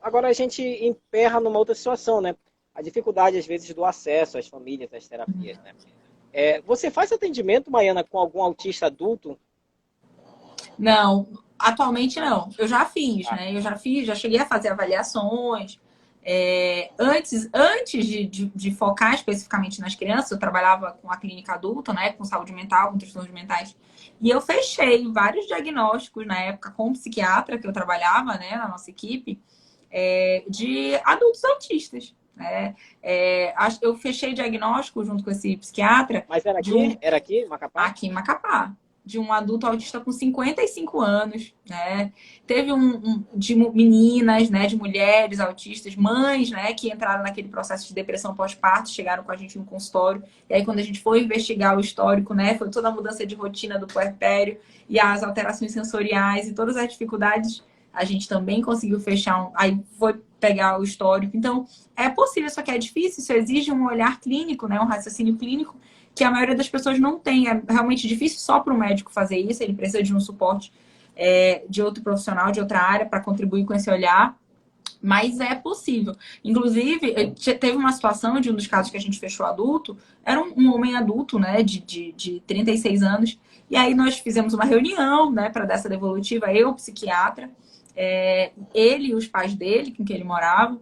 Agora a gente emperra numa outra situação, né? A dificuldade, às vezes, do acesso às famílias, às terapias, né? Você faz atendimento, Maiana, com algum autista adulto? Não, atualmente não. Eu já fiz, né? Já cheguei a fazer avaliações, Antes de focar especificamente nas crianças, eu trabalhava com a clínica adulta, né, com saúde mental, com transtornos mentais, e eu fechei vários diagnósticos na época com o psiquiatra que eu trabalhava, né, na nossa equipe, de adultos autistas. Né? Eu fechei diagnóstico junto com esse psiquiatra. Mas era aqui? Era aqui, em Macapá? Aqui em Macapá. De um adulto autista com 55 anos, né? Teve de meninas, né? De mulheres autistas, mães, né? Que entraram naquele processo de depressão pós-parto, chegaram com a gente no consultório. E aí, quando a gente foi investigar o histórico, né? Foi toda a mudança de rotina do puerpério e as alterações sensoriais e todas as dificuldades, a gente também conseguiu fechar. Aí foi pegar o histórico. Então, é possível, só que é difícil. Isso exige um olhar clínico, né? Um raciocínio clínico, que a maioria das pessoas não tem. É realmente difícil só para o médico fazer isso, ele precisa de um suporte de outro profissional, de outra área, para contribuir com esse olhar, mas é possível. Inclusive, teve uma situação de um dos casos que a gente fechou adulto, era um homem adulto, né, de 36 anos, e aí nós fizemos uma reunião, né, para dar essa devolutiva, eu, o psiquiatra, ele e os pais dele, com quem ele morava,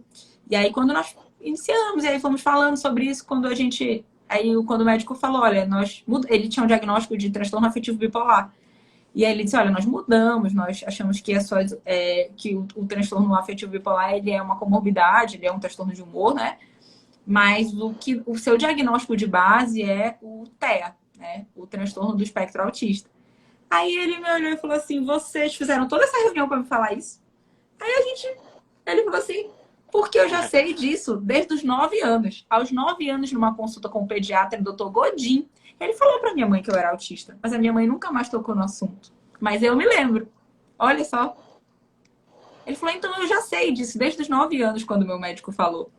e aí quando nós iniciamos, e aí fomos falando sobre isso, quando o médico falou, olha, ele tinha um diagnóstico de transtorno afetivo bipolar. E aí ele disse, olha, nós mudamos, nós achamos que que o transtorno afetivo bipolar, ele é uma comorbidade, ele é um transtorno de humor, né? Mas o seu diagnóstico de base é o TEA, né? O transtorno do espectro autista. Aí ele me olhou e falou assim, vocês fizeram toda essa reunião para me falar isso? Ele falou assim, porque eu já sei disso desde os 9 anos. Aos 9 anos, numa consulta com o pediatra, o Dr. Godin, ele falou para minha mãe que eu era autista, mas a minha mãe nunca mais tocou no assunto. Mas eu me lembro. Olha só. Ele falou, então eu já sei disso desde os 9 anos, quando meu médico falou.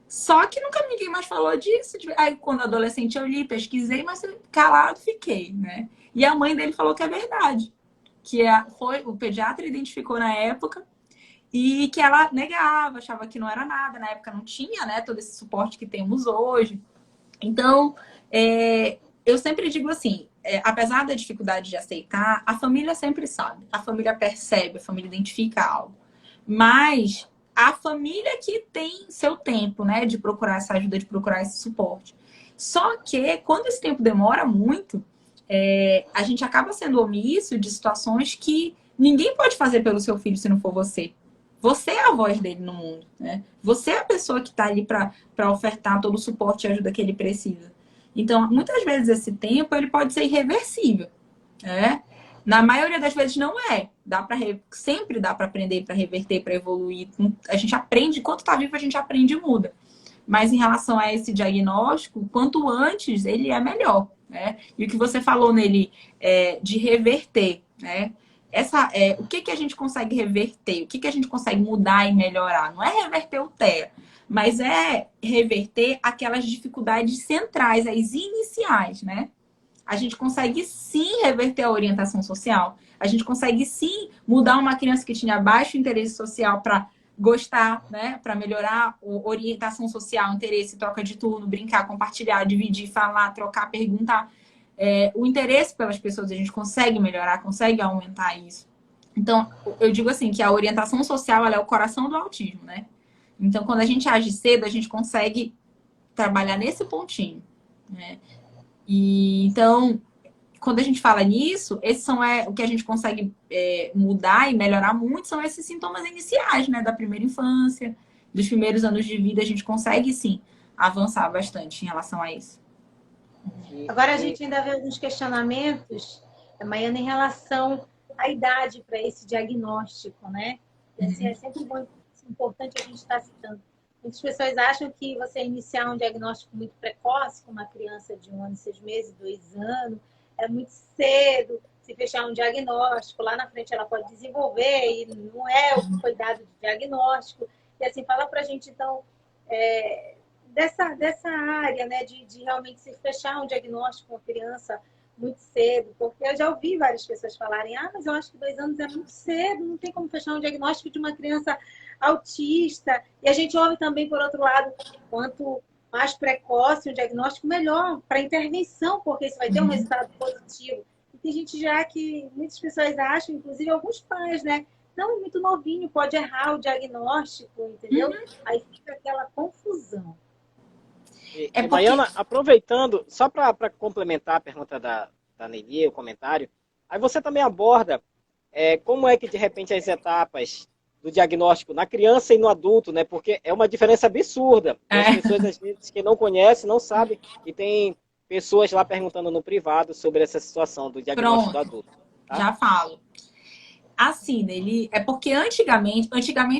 Só que nunca ninguém mais falou disso. Aí, quando adolescente, eu li, pesquisei, mas calado fiquei, né? E a mãe dele falou que é verdade. Que o pediatra identificou na época e que ela negava, achava que não era nada. Na época não tinha, né, todo esse suporte que temos hoje. Então, eu sempre digo assim, apesar da dificuldade de aceitar, a família sempre sabe. A família percebe, a família identifica algo. Mas a família que tem seu tempo, né, de procurar essa ajuda, de procurar esse suporte. Só que, quando esse tempo demora muito, a gente acaba sendo omisso de situações que ninguém pode fazer pelo seu filho se não for você. Você é a voz dele no mundo, né? Você é a pessoa que está ali para ofertar todo o suporte e ajuda que ele precisa. Então, muitas vezes esse tempo ele pode ser irreversível, né? Na maioria das vezes não é. Sempre dá para aprender, para reverter, para evoluir. A gente aprende, enquanto está vivo a gente aprende e muda. Mas em relação a esse diagnóstico, quanto antes ele é melhor, né? E o que você falou nele de reverter, né? O que a gente consegue reverter? O que a gente consegue mudar e melhorar? Não é reverter o TEA, mas é reverter aquelas dificuldades centrais, as iniciais, né? A gente consegue sim reverter a orientação social. A gente consegue sim mudar uma criança que tinha baixo interesse social para gostar, né? Para melhorar a orientação social, interesse, troca de turno, brincar, compartilhar, dividir, falar, trocar, perguntar. O interesse pelas pessoas, a gente consegue melhorar, consegue aumentar isso. Então, eu digo assim, que a orientação social, ela é o coração do autismo, né? Então, quando a gente age cedo, a gente consegue trabalhar nesse pontinho, né? E, então, quando a gente fala nisso, esses são o que a gente consegue mudar e melhorar muito, são esses sintomas iniciais, né? Da primeira infância, dos primeiros anos de vida, a gente consegue, sim, avançar bastante em relação a isso. Agora a gente ainda vê alguns questionamentos, Maiana, em relação à idade para esse diagnóstico, né? Assim, é sempre importante a gente estar citando. Muitas pessoas acham que você iniciar um diagnóstico muito precoce, com uma criança de 1 ano e 6 meses, 2 anos, é muito cedo. Se fechar um diagnóstico, lá na frente ela pode desenvolver e não é o que foi dado de diagnóstico. E assim, fala para a gente, então, dessa área, né, de realmente se fechar um diagnóstico com uma criança muito cedo, porque eu já ouvi várias pessoas falarem, mas eu acho que 2 anos é muito cedo, não tem como fechar um diagnóstico de uma criança autista. E a gente ouve também, por outro lado, quanto mais precoce o diagnóstico, melhor para intervenção, porque isso vai ter um resultado positivo. E tem gente já que muitas pessoas acham, inclusive alguns pais, né, não, é muito novinho, pode errar o diagnóstico, entendeu? Aí fica aquela confusão. É porque... Maiana, aproveitando, só para complementar a pergunta da Nelly, o comentário, aí você também aborda como é que, de repente, as etapas do diagnóstico na criança e no adulto, né? Porque é uma diferença absurda. As pessoas, às vezes, que não conhecem, não sabem, e tem pessoas lá perguntando no privado sobre essa situação do diagnóstico do adulto. Tá? Já falo. Assim, ele é porque antigamente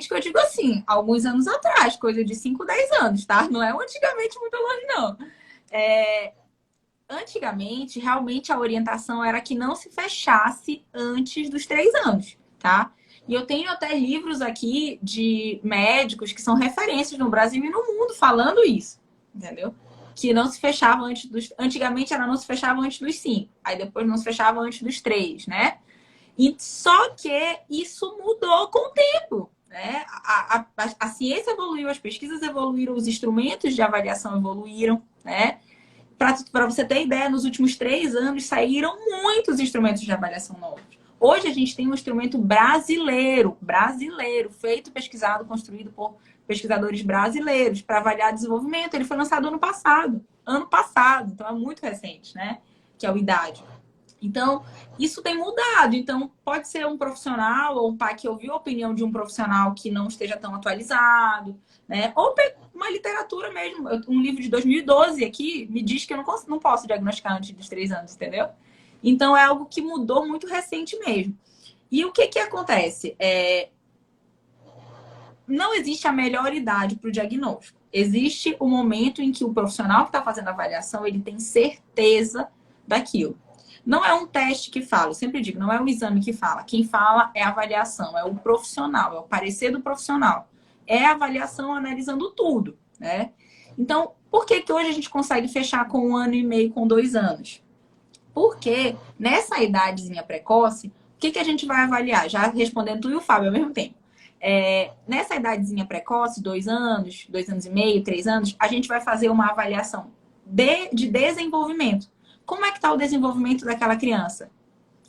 que eu digo assim, alguns anos atrás, coisa de 5, 10 anos, tá? Não é antigamente muito longe, não. Antigamente, realmente a orientação era que não se fechasse antes dos 3 anos, tá? E eu tenho até livros aqui de médicos que são referências no Brasil e no mundo falando isso, entendeu? Que não se fechava antes dos... Antigamente ela não se fechava antes dos 5, aí depois não se fechava antes dos 3, né? E só que isso mudou com o tempo, né? A ciência evoluiu, as pesquisas evoluíram, os instrumentos de avaliação evoluíram, né? Para você ter ideia, nos últimos 3 anos saíram muitos instrumentos de avaliação novos. Hoje a gente tem um instrumento brasileiro, feito, pesquisado, construído por pesquisadores brasileiros para avaliar desenvolvimento. Ele foi lançado ano passado, então é muito recente, né? Que é o IDAD. Então, isso tem mudado. Então, pode ser um profissional ou um pai que ouviu a opinião de um profissional que não esteja tão atualizado, né? Ou uma literatura mesmo. Um livro de 2012 aqui me diz que eu não posso diagnosticar antes dos 3 anos, entendeu? Então, é algo que mudou muito recente mesmo. E o que acontece? Não existe a melhor idade para o diagnóstico. Existe o momento em que o profissional que está fazendo a avaliação, ele tem certeza daquilo. Não é um teste que fala, eu sempre digo, não é um exame que fala. Quem fala é a avaliação, é o profissional, é o parecer do profissional. É a avaliação analisando tudo, né? Então, por que hoje a gente consegue fechar com 1 ano e meio, com 2 anos? Porque nessa idadezinha precoce, o que a gente vai avaliar? Já respondendo tu e o Fábio ao mesmo tempo. Nessa idadezinha precoce, 2 anos, 2 anos e meio, 3 anos, a gente vai fazer uma avaliação de desenvolvimento. Como é que está o desenvolvimento daquela criança?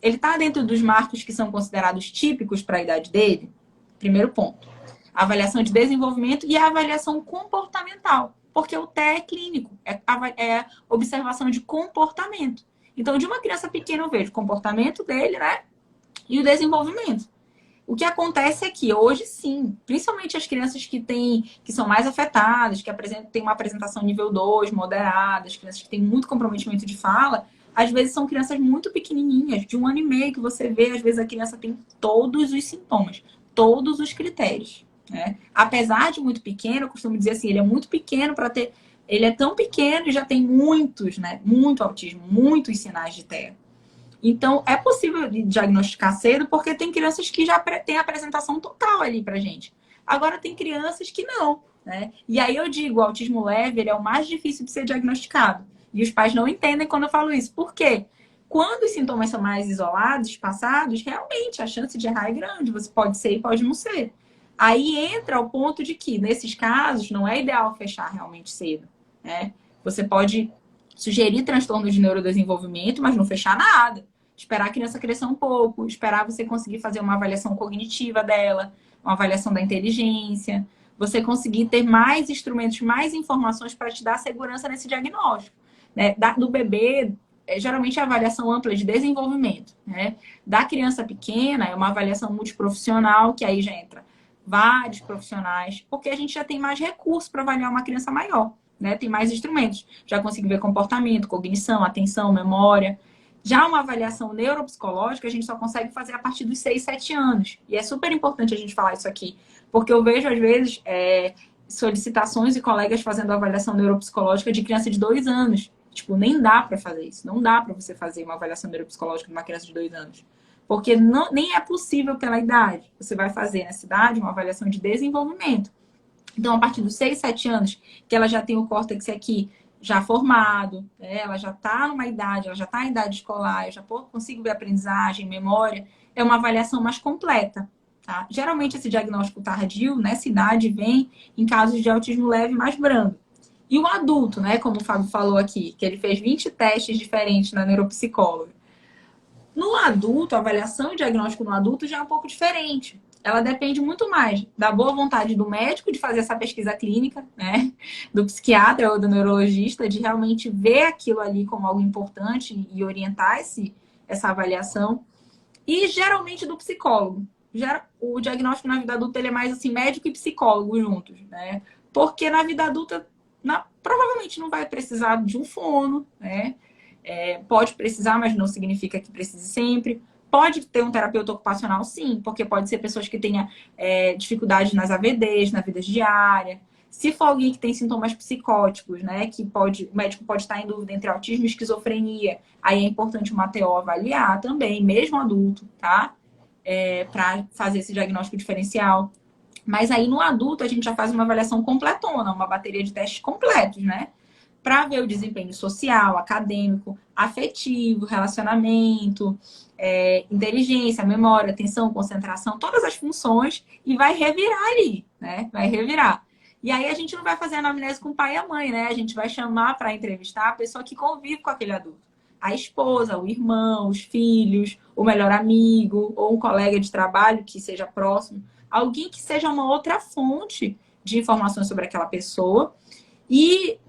Ele está dentro dos marcos que são considerados típicos para a idade dele? Primeiro ponto. A avaliação de desenvolvimento e a avaliação comportamental. Porque o TE é clínico, é observação de comportamento. Então, de uma criança pequena, eu vejo o comportamento dele, né? E o desenvolvimento. O que acontece é que hoje, sim, principalmente as crianças que são mais afetadas, que têm uma apresentação nível 2, moderada, as crianças que têm muito comprometimento de fala, às vezes são crianças muito pequenininhas, de 1 ano e meio, que você vê, às vezes a criança tem todos os sintomas, todos os critérios, né? Apesar de muito pequeno, eu costumo dizer assim, ele é muito pequeno para ter... Ele é tão pequeno e já tem muitos, né? Muito autismo, muitos sinais de TEA. Então, é possível diagnosticar cedo porque tem crianças que já têm apresentação total ali pra gente. Agora, tem crianças que não, né? E aí eu digo, o autismo leve, ele é o mais difícil de ser diagnosticado. E os pais não entendem quando eu falo isso. Por quê? Quando os sintomas são mais isolados, passados, realmente a chance de errar é grande. Você pode ser e pode não ser. Aí entra o ponto de que, nesses casos, não é ideal fechar realmente cedo, né? Você pode sugerir transtorno de neurodesenvolvimento, mas não fechar nada. Esperar a criança crescer um pouco, esperar você conseguir fazer uma avaliação cognitiva dela, uma avaliação da inteligência, você conseguir ter mais instrumentos, mais informações para te dar segurança nesse diagnóstico, né? Do bebê, geralmente é a avaliação ampla de desenvolvimento, né? Da criança pequena é uma avaliação multiprofissional, que aí já entra vários profissionais, porque a gente já tem mais recursos para avaliar uma criança maior, né? Tem mais instrumentos. Já consigo ver comportamento, cognição, atenção, memória. Já uma avaliação neuropsicológica, a gente só consegue fazer a partir dos 6, 7 anos. E é super importante a gente falar isso aqui, porque eu vejo, às vezes, solicitações e colegas fazendo avaliação neuropsicológica de criança de 2 anos. Tipo, nem dá para fazer isso. Não dá para você fazer uma avaliação neuropsicológica de uma criança de 2 anos. Porque nem é possível pela idade. Você vai fazer nessa idade uma avaliação de desenvolvimento. Então, a partir dos 6, 7 anos, que ela já tem o córtex aqui já formado, né? Ela já está numa idade, ela já está em idade escolar, eu já consigo ver aprendizagem, memória, é uma avaliação mais completa, tá? Geralmente, esse diagnóstico tardio, nessa idade, vem em casos de autismo leve mais brando. E o adulto, né? Como o Fábio falou aqui, que ele fez 20 testes diferentes na neuropsicóloga. No adulto, a avaliação e diagnóstico no adulto já é um pouco diferente. ela depende muito mais da boa vontade do médico de fazer essa pesquisa clínica, né? Do psiquiatra ou do neurologista, de realmente ver aquilo ali como algo importante e orientar essa avaliação. E geralmente do psicólogo. O diagnóstico na vida adulta ele é mais assim, médico e psicólogo juntos, né? Porque na vida adulta provavelmente não vai precisar de um fono, né? Pode precisar, mas não significa que precise sempre. Pode ter um terapeuta ocupacional, sim, porque pode ser pessoas que tenham dificuldade nas AVDs, na vida diária. Se for alguém que tem sintomas psicóticos, né, o médico pode estar em dúvida entre autismo e esquizofrenia, aí é importante uma TO avaliar também, mesmo adulto, tá? Para fazer esse diagnóstico diferencial. Mas aí no adulto a gente já faz uma avaliação completona, uma bateria de testes completos, né? Para ver o desempenho social, acadêmico, afetivo, relacionamento, inteligência, memória, atenção, concentração, todas as funções e vai revirar ali, né? Vai revirar. E aí a gente não vai fazer anamnese com o pai e a mãe, né? A gente vai chamar para entrevistar a pessoa que convive com aquele adulto. A esposa, o irmão, os filhos, o melhor amigo ou um colega de trabalho que seja próximo. Alguém que seja uma outra fonte de informações sobre aquela pessoa. E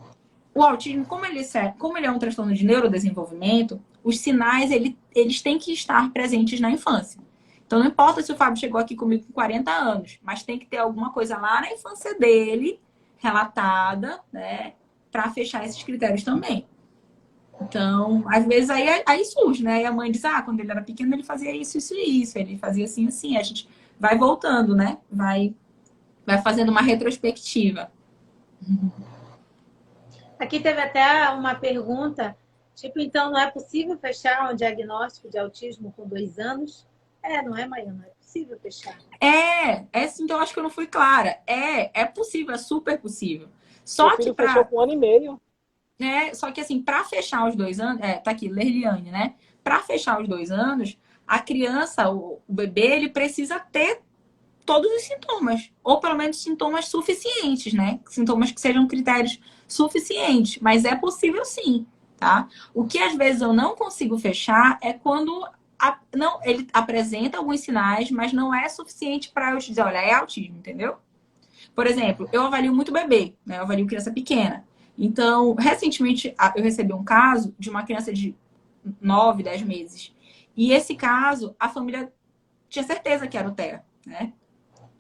o autismo, como ele é um transtorno de neurodesenvolvimento, os sinais eles têm que estar presentes na infância. Então, não importa se o Fábio chegou aqui comigo com 40 anos, mas tem que ter alguma coisa lá na infância dele, relatada, né, para fechar esses critérios também. Então, às vezes aí surge, né? E a mãe diz, quando ele era pequeno ele fazia isso, isso e isso. Ele fazia assim, assim. A gente vai voltando, né? Vai fazendo uma retrospectiva. Aqui teve até uma pergunta, tipo, então não é possível fechar um diagnóstico de autismo com 2 anos? Não é, Maiana? É possível fechar. Sim, então eu acho que eu não fui clara. É possível, é super possível. Meu filho fechou com 1 ano e meio. Só que assim, para fechar os 2 anos, tá aqui, Lerliane, né? Para fechar os 2 anos, a criança, o bebê, ele precisa ter todos os sintomas, ou pelo menos sintomas suficientes, né? Sintomas que sejam critérios suficientes, mas é possível sim, tá? O que às vezes eu não consigo fechar é quando ele apresenta alguns sinais, mas não é suficiente para eu te dizer, olha, é autismo, entendeu? Por exemplo, eu avalio muito bebê, né? Eu avalio criança pequena. Então, recentemente eu recebi um caso de uma criança de 9, 10 meses. E esse caso, a família tinha certeza que era o TEA, né?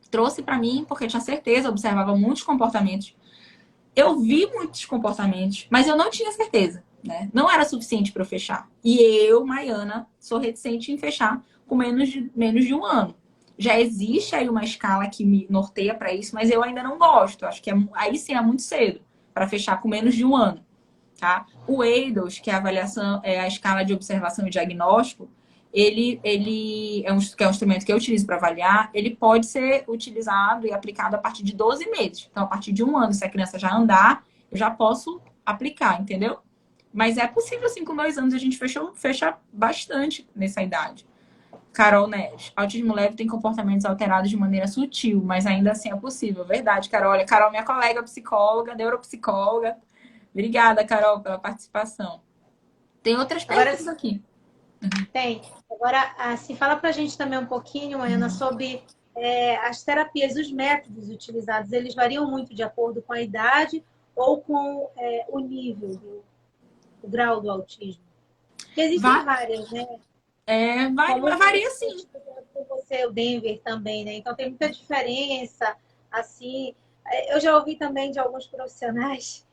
Trouxe para mim porque tinha certeza, observava muitos comportamentos. Eu vi muitos comportamentos, mas eu não tinha certeza, né? Não era suficiente para eu fechar. E eu, Maiana, sou reticente em fechar com menos de 1 ano. Já existe aí uma escala que me norteia para isso, mas eu ainda não gosto. Acho que aí sim é muito cedo para fechar com menos de 1 ano, tá? O EIDOS, que é a avaliação, é a escala de observação e diagnóstico, ele é um instrumento que eu utilizo para avaliar, ele pode ser utilizado e aplicado a partir de 12 meses. Então, a partir de 1 ano, se a criança já andar, eu já posso aplicar, entendeu? Mas é possível, sim, com 2 anos a gente fecha bastante nessa idade. Carol Neves, autismo leve tem comportamentos alterados de maneira sutil, mas ainda assim é possível. Verdade, Carol. Olha, Carol, minha colega psicóloga, neuropsicóloga. Obrigada, Carol, pela participação. Tem outras perguntas aqui. Tem. Agora, assim, fala pra gente também um pouquinho, Ana, sobre as terapias, os métodos utilizados. Eles variam muito de acordo com a idade ou com o nível, o grau do autismo? Porque existem várias, né? Varia sim. Você, o Denver também, né? Então tem muita diferença, assim. Eu já ouvi também de alguns profissionais,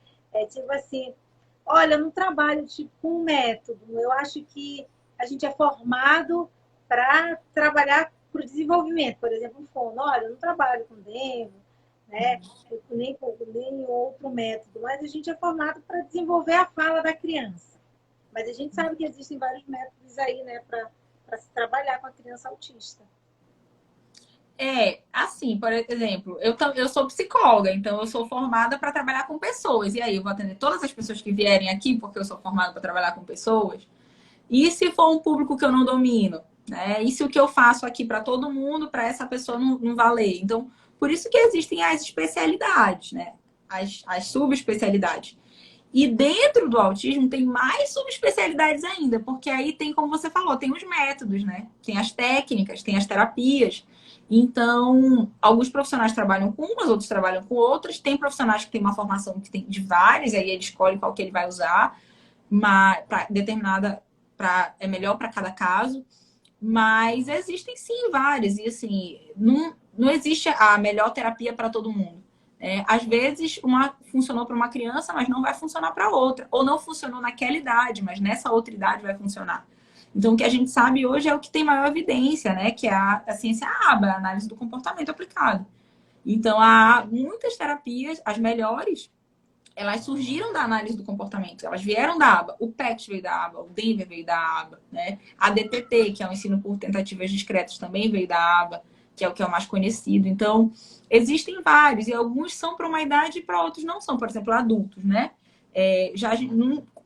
tipo assim, olha, eu não trabalho tipo com método. Eu acho que a gente é formado para trabalhar para o desenvolvimento. Por exemplo, um fono. Olha, eu não trabalho com Denver, né? Nem com nenhum outro método, mas a gente é formado para desenvolver a fala da criança. Mas a gente sabe que existem vários métodos aí, né, para se trabalhar com a criança autista. Assim, por exemplo, eu sou psicóloga, então eu sou formada para trabalhar com pessoas. E aí, eu vou atender todas as pessoas que vierem aqui, porque eu sou formada para trabalhar com pessoas. E se for um público que eu não domino, né? E se o que eu faço aqui para todo mundo, para essa pessoa não valer? Então, por isso que existem as especialidades, né? As subespecialidades. E dentro do autismo tem mais subespecialidades ainda, porque aí tem, como você falou, tem os métodos, né? Tem as técnicas, tem as terapias. Então, alguns profissionais trabalham com umas, outros trabalham com outras. Tem profissionais que têm uma formação que tem de várias, aí ele escolhe qual que ele vai usar, mas para determinada, é melhor para cada caso. Mas existem sim várias, e assim, não existe a melhor terapia para todo mundo. Às vezes, uma funcionou para uma criança, mas não vai funcionar para outra. Ou não funcionou naquela idade, mas nessa outra idade vai funcionar. Então, o que a gente sabe hoje é o que tem maior evidência, né? Que é a ciência ABA, a análise do comportamento aplicado. Então, há muitas terapias, as melhores, elas surgiram da análise do comportamento, elas vieram da ABA. O PET veio da ABA, o Denver veio da ABA, né? A DTT, que é o ensino por tentativas discretas, também veio da ABA, que é o mais conhecido. Então, existem vários, e alguns são para uma idade e para outros não são. Por exemplo, adultos, né?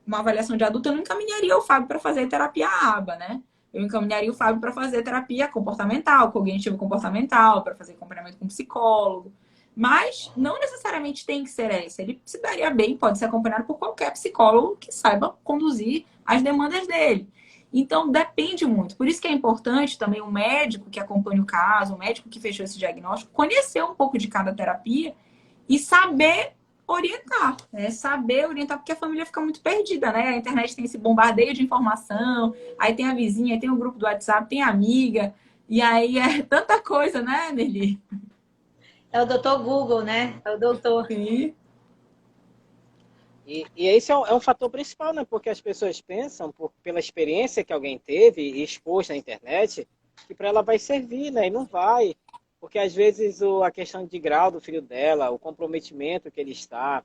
Uma avaliação de adulto, eu não encaminharia o Fábio para fazer terapia ABA, né? Eu encaminharia o Fábio para fazer terapia comportamental, cognitivo-comportamental, para fazer acompanhamento com psicólogo. Mas não necessariamente tem que ser essa. Ele se daria bem, pode ser acompanhado por qualquer psicólogo que saiba conduzir as demandas dele. Então, depende muito. Por isso que é importante também o médico que acompanha o caso, o médico que fechou esse diagnóstico, conhecer um pouco de cada terapia e saber orientar, né? Saber orientar, porque a família fica muito perdida, né? A internet tem esse bombardeio de informação, aí tem a vizinha, aí tem o grupo do WhatsApp, tem a amiga, e aí é tanta coisa, né, Nelly? É o doutor Google, né? É o doutor. Sim. E esse é um fator principal, né? Porque as pessoas pensam, pela experiência que alguém teve e expôs na internet, que para ela vai servir, né? E não vai. Porque às vezes a questão de grau do filho dela, o comprometimento que ele está,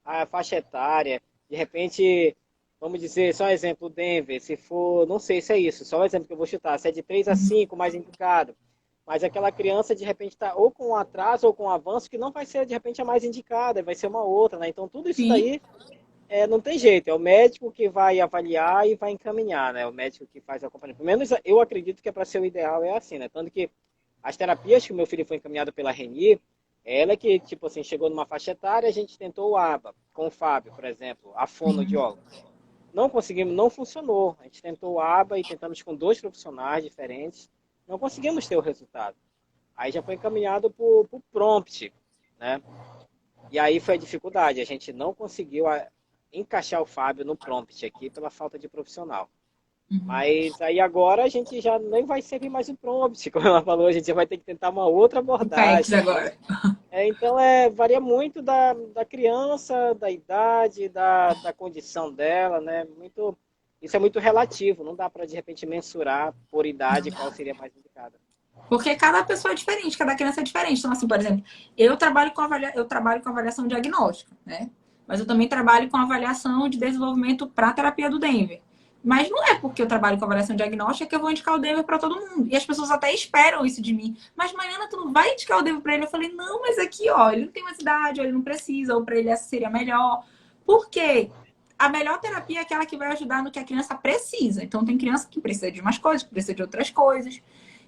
a faixa etária, de repente, vamos dizer, só um exemplo, o Denver, se for, não sei se é isso, só um exemplo que eu vou chutar, se é de 3 a 5 mais indicado. Mas aquela criança, de repente, está ou com um atraso ou com um avanço que não vai ser, de repente, a mais indicada, vai ser uma outra, né? Então, tudo isso daí não tem jeito. É o médico que vai avaliar e vai encaminhar, né? O médico que faz o acompanhamento. Pelo menos eu acredito que para ser o ideal é assim, né? Tanto que as terapias que o meu filho foi encaminhado pela Reni, ela que, tipo assim, chegou numa faixa etária, a gente tentou o ABA, com o Fábio, por exemplo, a fonoaudióloga. Não conseguimos, não funcionou. A gente tentou o ABA e tentamos com 2 profissionais diferentes. Não conseguimos ter o resultado. Aí já foi encaminhado para o prompt, né? E aí foi a dificuldade. A gente não conseguiu encaixar o Fábio no prompt aqui pela falta de profissional. Mas aí agora a gente já nem vai servir mais o prompt, como ela falou, a gente já vai ter que tentar uma outra abordagem. Agora. Então varia muito da criança, da idade, da condição dela, né? Isso é muito relativo, não dá para de repente mensurar por idade qual seria mais indicada. Porque cada pessoa é diferente, cada criança é diferente. Então, assim, por exemplo, eu trabalho com avaliação diagnóstica, né? Mas eu também trabalho com avaliação de desenvolvimento para a terapia do Denver. Mas não é porque eu trabalho com avaliação diagnóstica que eu vou indicar o Denver para todo mundo. E as pessoas até esperam isso de mim. Mas, Mariana, tu não vai indicar o Denver para ele? Eu falei, não, mas aqui, ó, ele não tem mais idade, ou ele não precisa, ou para ele essa seria melhor. Por quê? A melhor terapia é aquela que vai ajudar no que a criança precisa. Então, tem criança que precisa de umas coisas, que precisa de outras coisas.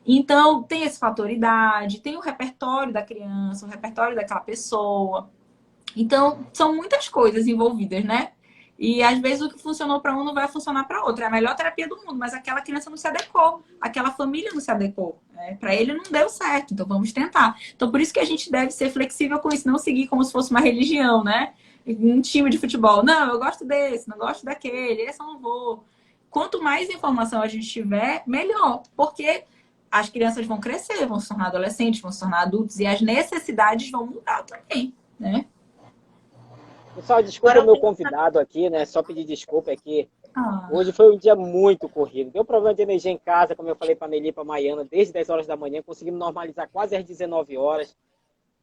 Então, tem esse fator idade, tem o repertório da criança, o repertório daquela pessoa. Então, são muitas coisas envolvidas, né? E às vezes o que funcionou para um não vai funcionar para outro. É a melhor terapia do mundo, mas aquela criança não se adequou, aquela família não se adequou. Para ele não deu certo, então vamos tentar. Então, por isso que a gente deve ser flexível com isso, não seguir como se fosse uma religião, né? Um time de futebol. Não, eu gosto desse, não gosto daquele, esse eu não vou. Quanto mais informação a gente tiver, melhor. Porque as crianças vão crescer, vão se tornar adolescentes, vão se tornar adultos e as necessidades vão mudar também, né? Pessoal, desculpa o meu convidado aqui, né? Só pedir desculpa aqui. Hoje foi um dia muito corrido. Deu problema de energia em casa, como eu falei para a Nelly e para a Maiana, desde 10 horas da manhã. Conseguimos normalizar quase às 19 horas.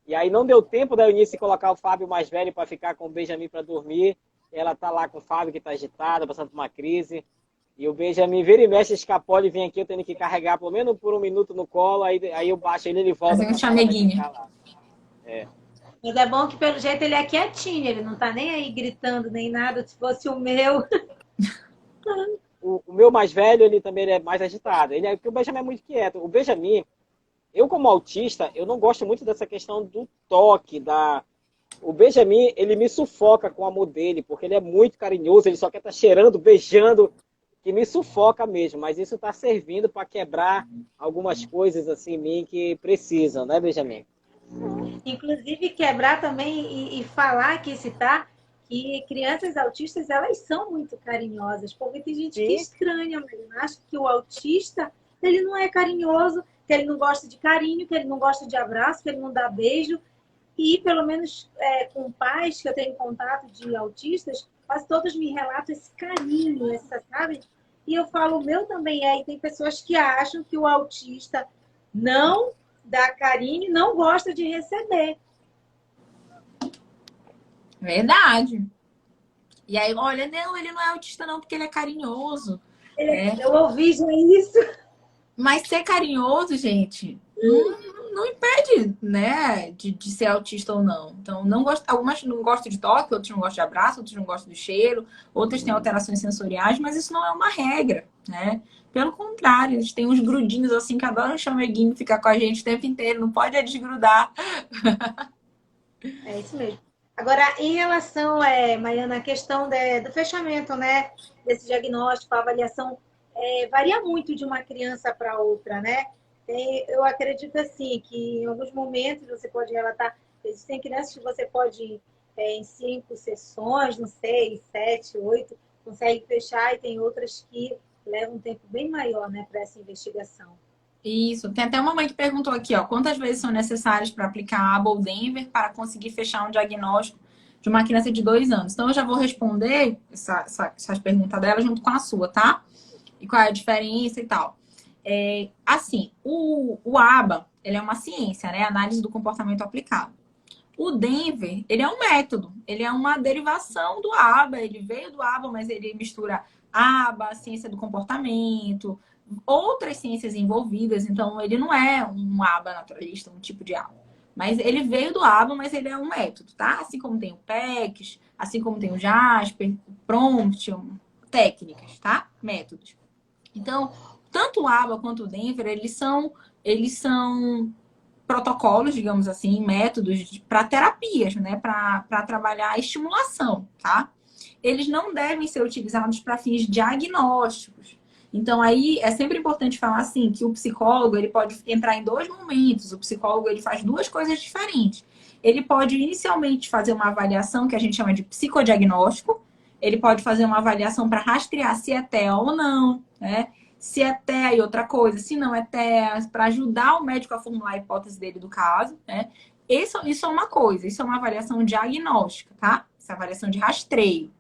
E aí não deu tempo da Eunice colocar o Fábio mais velho para ficar com o Benjamin para dormir. Ela tá lá com o Fábio, que está agitado, passando por uma crise. E o Benjamin vira e mexe, escapole e vem aqui, eu tendo que carregar pelo menos por um minuto no colo. Aí eu baixo ele volta. Fazer um chameguinho. Mas é bom que pelo jeito ele é quietinho, ele não tá nem aí gritando nem nada, se fosse o meu. O meu mais velho, ele também é mais agitado. Porque o Benjamin é muito quieto. O Benjamin, eu como autista, eu não gosto muito dessa questão do toque, O Benjamin, ele me sufoca com o amor dele, porque ele é muito carinhoso, ele só quer estar cheirando, beijando, que me sufoca mesmo, mas isso está servindo para quebrar algumas coisas assim em mim que precisam, né, Benjamin? Inclusive, quebrar também e falar que citar que crianças autistas, elas são muito carinhosas, porque tem gente que estranha, mas acha que o autista, ele não é carinhoso, que ele não gosta de carinho, que ele não gosta de abraço, que ele não dá beijo. E, pelo menos, com pais que eu tenho contato de autistas, quase todos me relatam esse carinho, essa, sabe? E eu falo, o meu também é. E tem pessoas que acham que o autista não dá carinho e não gosta de receber. Verdade. E aí, olha, não, ele não é autista não, porque ele é carinhoso. Eu ouvi já isso. Mas ser carinhoso, gente, não impede, né, de ser autista ou não. Então, algumas não gostam de toque, outros não gostam de abraço, outros não gostam do cheiro, outras têm alterações sensoriais, mas isso não é uma regra, né? Pelo contrário, eles têm uns grudinhos assim que adoram o chameguinho, ficar com a gente o tempo inteiro, não pode desgrudar. É isso mesmo. Agora, em relação, Mariana, a questão do fechamento, né, desse diagnóstico, a avaliação varia muito de uma criança para outra, né? Eu acredito assim que em alguns momentos você pode relatar, existem crianças que você pode ir em 5 sessões, não sei, 7, 8, consegue fechar, e tem outras que levam um tempo bem maior, né, para essa investigação. Isso. Tem até uma mãe que perguntou aqui, ó, quantas vezes são necessárias para aplicar a aba ou Denver para conseguir fechar um diagnóstico de uma criança de 2 anos? Então, eu já vou responder essas perguntas dela junto com a sua, tá? E qual é a diferença e tal. Assim, o ABA, ele é uma ciência, né? Análise do comportamento aplicado. O Denver, ele é um método, ele é uma derivação do ABA, ele veio do ABA, mas ele mistura ABA, ciência do comportamento, outras ciências envolvidas, então ele não é um ABA naturalista, um tipo de ABA. Mas ele veio do ABA, mas ele é um método, tá? Assim como tem o PECS, assim como tem o Jasper, o Prompt, técnicas, tá? Métodos. Então, tanto o ABA quanto o Denver, eles são protocolos, digamos assim, métodos para terapias, né? Para trabalhar a estimulação, tá? Eles não devem ser utilizados para fins diagnósticos. Então, aí é sempre importante falar assim que o psicólogo ele pode entrar em 2 momentos. O psicólogo ele faz 2 coisas diferentes. Ele pode inicialmente fazer uma avaliação que a gente chama de psicodiagnóstico. Ele pode fazer uma avaliação para rastrear se é TEA ou não, né? Se é TEA e outra coisa, se não é TEA, para ajudar o médico a formular a hipótese dele do caso, né? Isso é uma coisa, isso é uma avaliação diagnóstica, tá? Essa avaliação de rastreio.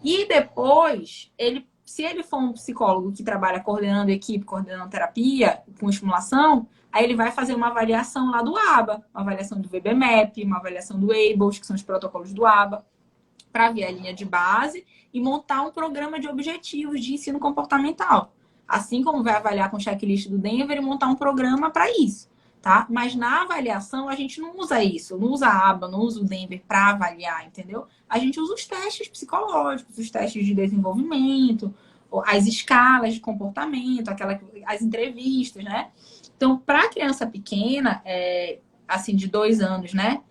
E depois, se ele for um psicólogo que trabalha coordenando equipe, coordenando terapia, com estimulação, aí ele vai fazer uma avaliação lá do ABA, uma avaliação do VB-MAP, uma avaliação do ABLES, que são os protocolos do ABA, para ver a linha de base e montar um programa de objetivos de ensino comportamental. Assim como vai avaliar com o checklist do Denver e montar um programa para isso, tá? Mas na avaliação a gente não usa isso, não usa a aba, não usa o Denver para avaliar, entendeu? A gente usa os testes psicológicos, os testes de desenvolvimento, as escalas de comportamento, as entrevistas, né? Então, para criança pequena, assim, de 2 anos, né?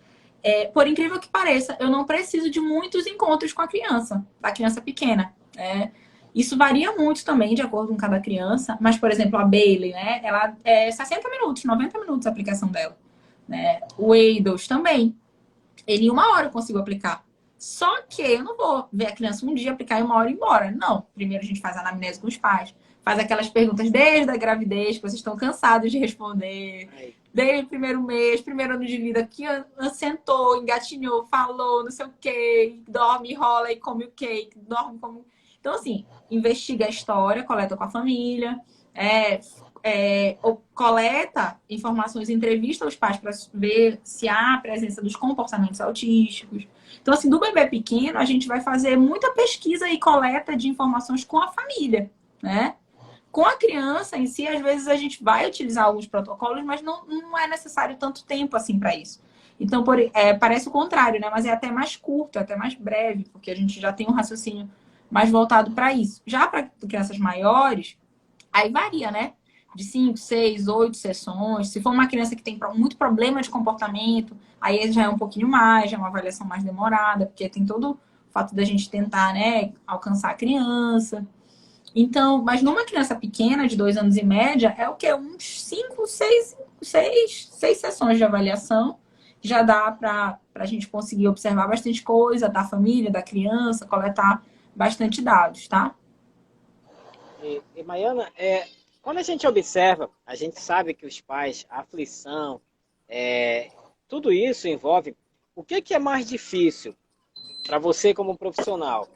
Por incrível que pareça, eu não preciso de muitos encontros com a criança, da criança pequena. Isso varia muito também, de acordo com cada criança. Mas, por exemplo, a Bailey, né? Ela é 60 minutos, 90 minutos a aplicação dela. Né? O Eidos também. Ele em 1 hora eu consigo aplicar. Só que eu não vou ver a criança um dia aplicar em 1 hora e ir embora. Não. Primeiro a gente faz a anamnese com os pais. Faz aquelas perguntas desde a gravidez, que vocês estão cansados de responder. Desde o primeiro mês, primeiro ano de vida, que sentou, engatinhou, falou, não sei o quê, dorme, rola e come o cake, dorme, come... Então, assim, investiga a história, coleta com a família, coleta informações, entrevista os pais para ver se há a presença dos comportamentos autísticos. Então, assim, do bebê pequeno, a gente vai fazer muita pesquisa e coleta de informações com a família, né? Com a criança em si, às vezes a gente vai utilizar alguns protocolos, mas não é necessário tanto tempo assim para isso. Então, parece o contrário, né? Mas é até mais curto, é até mais breve, porque a gente já tem um raciocínio mais voltado para isso. Já para crianças maiores, aí varia, né? De 5, 6, 8 sessões. Se for uma criança que tem muito problema de comportamento, aí já é um pouquinho mais, já é uma avaliação mais demorada, porque tem todo o fato da gente tentar, né, alcançar a criança. Então, mas numa criança pequena, de 2 anos em média, é o quê? Uns 5, 6 sessões de avaliação. Já dá para a gente conseguir observar bastante coisa da família, da criança, coletar bastante dados, tá? E Maiana, quando a gente observa, a gente sabe que os pais, a aflição, tudo isso envolve. O que é mais difícil para você como profissional?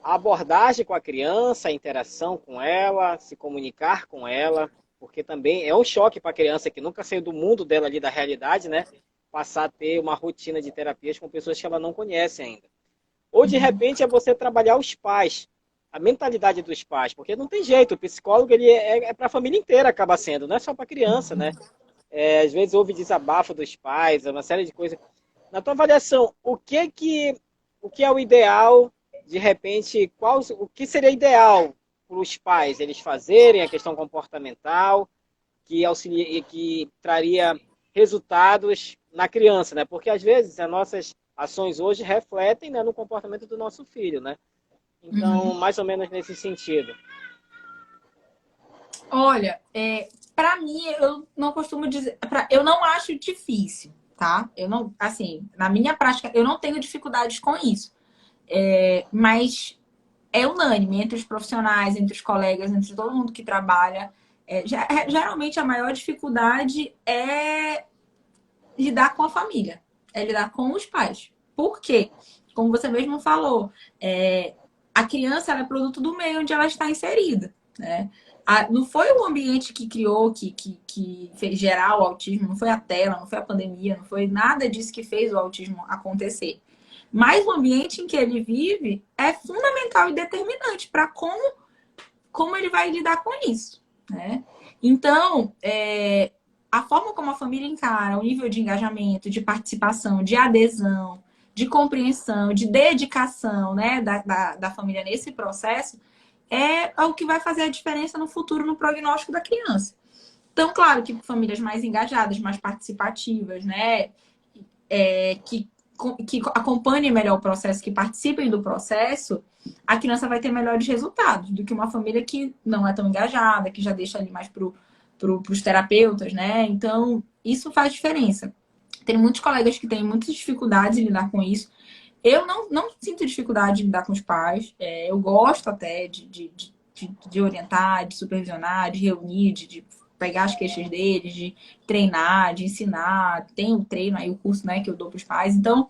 A abordagem com a criança, a interação com ela, se comunicar com ela, porque também é um choque para a criança que nunca saiu do mundo dela ali, da realidade, né? Passar a ter uma rotina de terapias com pessoas que ela não conhece ainda. Ou, de repente, é você trabalhar os pais, a mentalidade dos pais, porque não tem jeito, o psicólogo ele é para a família inteira, acaba sendo, não é só para a criança, né? Às vezes houve desabafo dos pais, uma série de coisas. Na tua avaliação, o que é o ideal, de repente, o que seria ideal para os pais eles fazerem a questão comportamental, que traria resultados na criança, né? Porque às vezes as nossas ações hoje refletem, né, no comportamento do nosso filho, né? Então, mais ou menos nesse sentido. Olha, para mim, eu não costumo dizer, eu não acho difícil, tá? Eu não, assim, na minha prática, eu não tenho dificuldades com isso. Mas é unânime entre os profissionais, entre os colegas, entre todo mundo que trabalha. Geralmente a maior dificuldade é lidar com a família, é lidar com os pais. Por quê? Como você mesmo falou, a criança ela é produto do meio onde ela está inserida, né? Não foi o ambiente que criou, que fez gerar o autismo, não foi a tela, não foi a pandemia, não foi nada disso que fez o autismo acontecer. Mas o ambiente em que ele vive é fundamental e determinante para como ele vai lidar com isso, né? Então, a forma como a família encara o nível de engajamento, de participação, de adesão, de compreensão, de dedicação, né, da família nesse processo é o que vai fazer a diferença no futuro, no prognóstico da criança. Então, claro que famílias mais engajadas, mais participativas, né, que acompanhem melhor o processo, que participem do processo, a criança vai ter melhores resultados do que uma família que não é tão engajada, que já deixa ali mais para os terapeutas, né? Então, isso faz diferença. Tem muitos colegas que têm muitas dificuldades em lidar com isso. Eu não sinto dificuldade em lidar com os pais. Eu gosto até de orientar, de supervisionar, de reunir, de pegar as queixas deles, de treinar, de ensinar. Tem o treino aí, o curso, né, que eu dou para os pais. Então,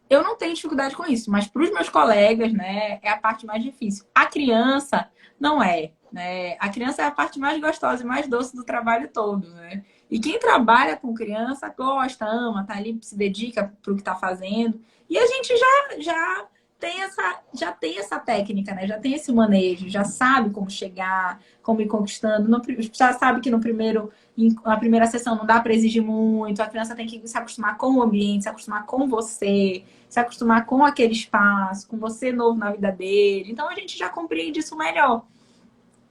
eu não tenho dificuldade com isso. Mas para os meus colegas, né, é a parte mais difícil. A criança não é, né? A criança é a parte mais gostosa e mais doce do trabalho todo, né? E quem trabalha com criança gosta, ama, tá ali, se dedica para o que está fazendo. E a gente já tem essa técnica, né? Já tem esse manejo, já sabe como chegar, como ir conquistando. Já sabe que na primeira sessão não dá para exigir muito, a criança tem que se acostumar com o ambiente, se acostumar com você, se acostumar com aquele espaço, com você novo na vida dele. Então a gente já compreende isso melhor.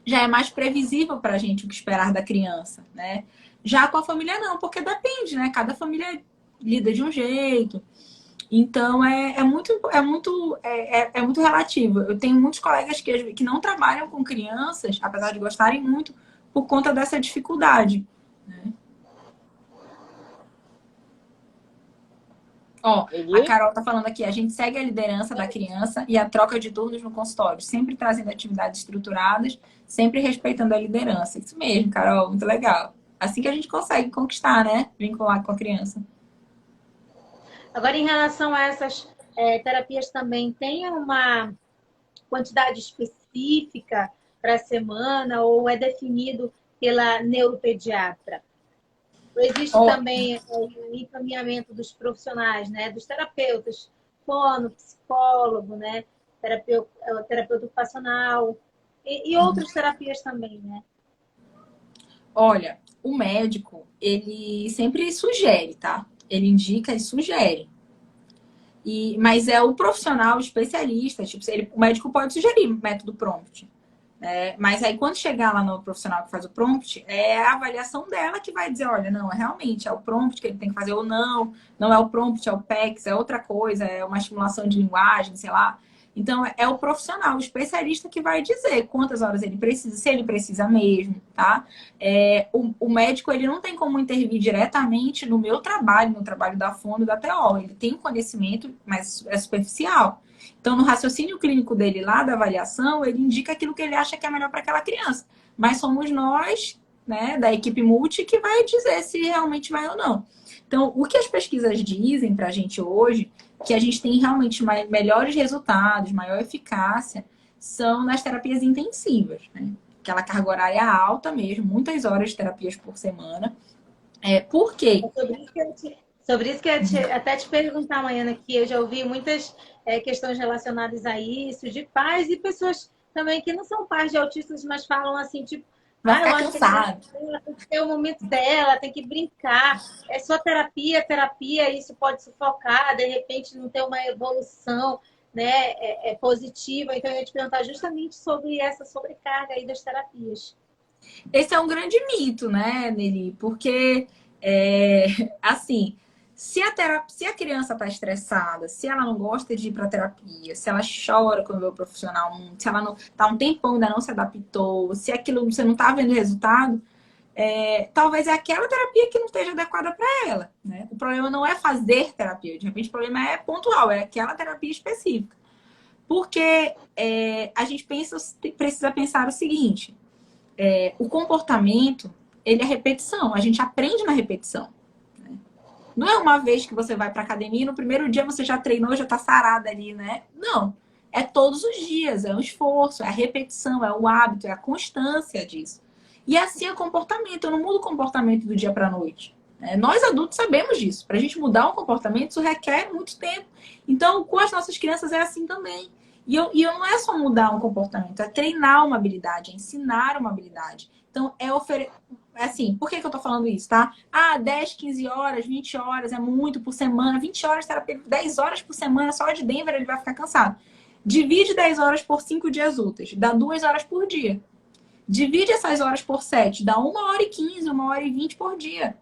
Já é mais previsível para a gente o que esperar da criança, né? Já com a família não, porque depende, né? Cada família lida de um jeito. Então é muito relativo. Eu tenho muitos colegas que não trabalham com crianças, apesar de gostarem muito, por conta dessa dificuldade, né? Ó, a Carol tá falando aqui, a gente segue a liderança da criança e a troca de turnos no consultório, sempre trazendo atividades estruturadas, sempre respeitando a liderança. Isso mesmo, Carol, muito legal. Assim que a gente consegue conquistar, né? Vincular com a criança. Agora, em relação a essas terapias também, tem uma quantidade específica para a semana ou é definido pela neuropediatra? Existe também o encaminhamento dos profissionais, né? Dos terapeutas, fono, psicólogo, né? Terapeuta ocupacional e outras terapias também, né? Olha, o médico, ele sempre sugere, tá? Ele indica e sugere. Mas é o profissional especialista, tipo, o médico pode sugerir método prompt. Mas aí quando chegar lá no profissional que faz o prompt, é a avaliação dela que vai dizer, olha, não, realmente é o prompt que ele tem que fazer ou não é o prompt, é o PECS, é outra coisa, é uma estimulação de linguagem, sei lá. Então, é o profissional, o especialista que vai dizer quantas horas ele precisa, se ele precisa mesmo, tá? O médico, ele não tem como intervir diretamente no meu trabalho, no trabalho da fono e da TO. Ele tem conhecimento, mas é superficial. Então, no raciocínio clínico dele lá, da avaliação, ele indica aquilo que ele acha que é melhor para aquela criança. Mas somos nós, né, da equipe multi, que vai dizer se realmente vai ou não. Então, o que as pesquisas dizem para a gente hoje, que a gente tem realmente melhores resultados, maior eficácia, são nas terapias intensivas, né? Aquela carga horária alta mesmo, muitas horas de terapias por semana. Por quê? Sobre isso que eu ia até te perguntar amanhã, que eu já ouvi muitas questões relacionadas a isso, de pais e pessoas também que não são pais de autistas, mas falam assim, tipo, Vai ficar eu acho cansado. que ela tem que ter o momento dela, tem que brincar. É só terapia, isso pode sufocar, de repente não ter uma evolução, né, positiva. Então, eu ia te perguntar justamente sobre essa sobrecarga aí das terapias. Esse é um grande mito, né, Nelly? Porque, assim, se a criança está estressada, se ela não gosta de ir para terapia, se ela chora quando vê o profissional, se ela não tá um tempão ainda não se adaptou, se aquilo você não está vendo resultado, talvez é aquela terapia que não esteja adequada para ela, né? O problema não é fazer terapia, de repente o problema é pontual, é aquela terapia específica. Porque a gente precisa pensar o seguinte: o comportamento, ele é repetição. A gente aprende na repetição. Né? Não é uma vez que você vai para academia e no primeiro dia você já treinou, já está sarada ali, né? Não. É todos os dias, é um esforço, é a repetição, é o hábito, é a constância disso. E assim é o comportamento. Eu não mudo o comportamento do dia para a noite. Nós adultos sabemos disso. Para a gente mudar um comportamento, isso requer muito tempo. Então, com as nossas crianças é assim também. E eu não é só mudar um comportamento, é treinar uma habilidade, é ensinar uma habilidade. Então, assim, por que eu tô falando isso, tá? 10, 15 horas, 20 horas é muito por semana, 20 horas de terapia, 10 horas por semana, só de Denver ele vai ficar cansado. Divide 10 horas por 5 dias úteis, dá 2 horas por dia. Divide essas horas por 7, dá 1 hora e 15, 1 hora e 20 por dia.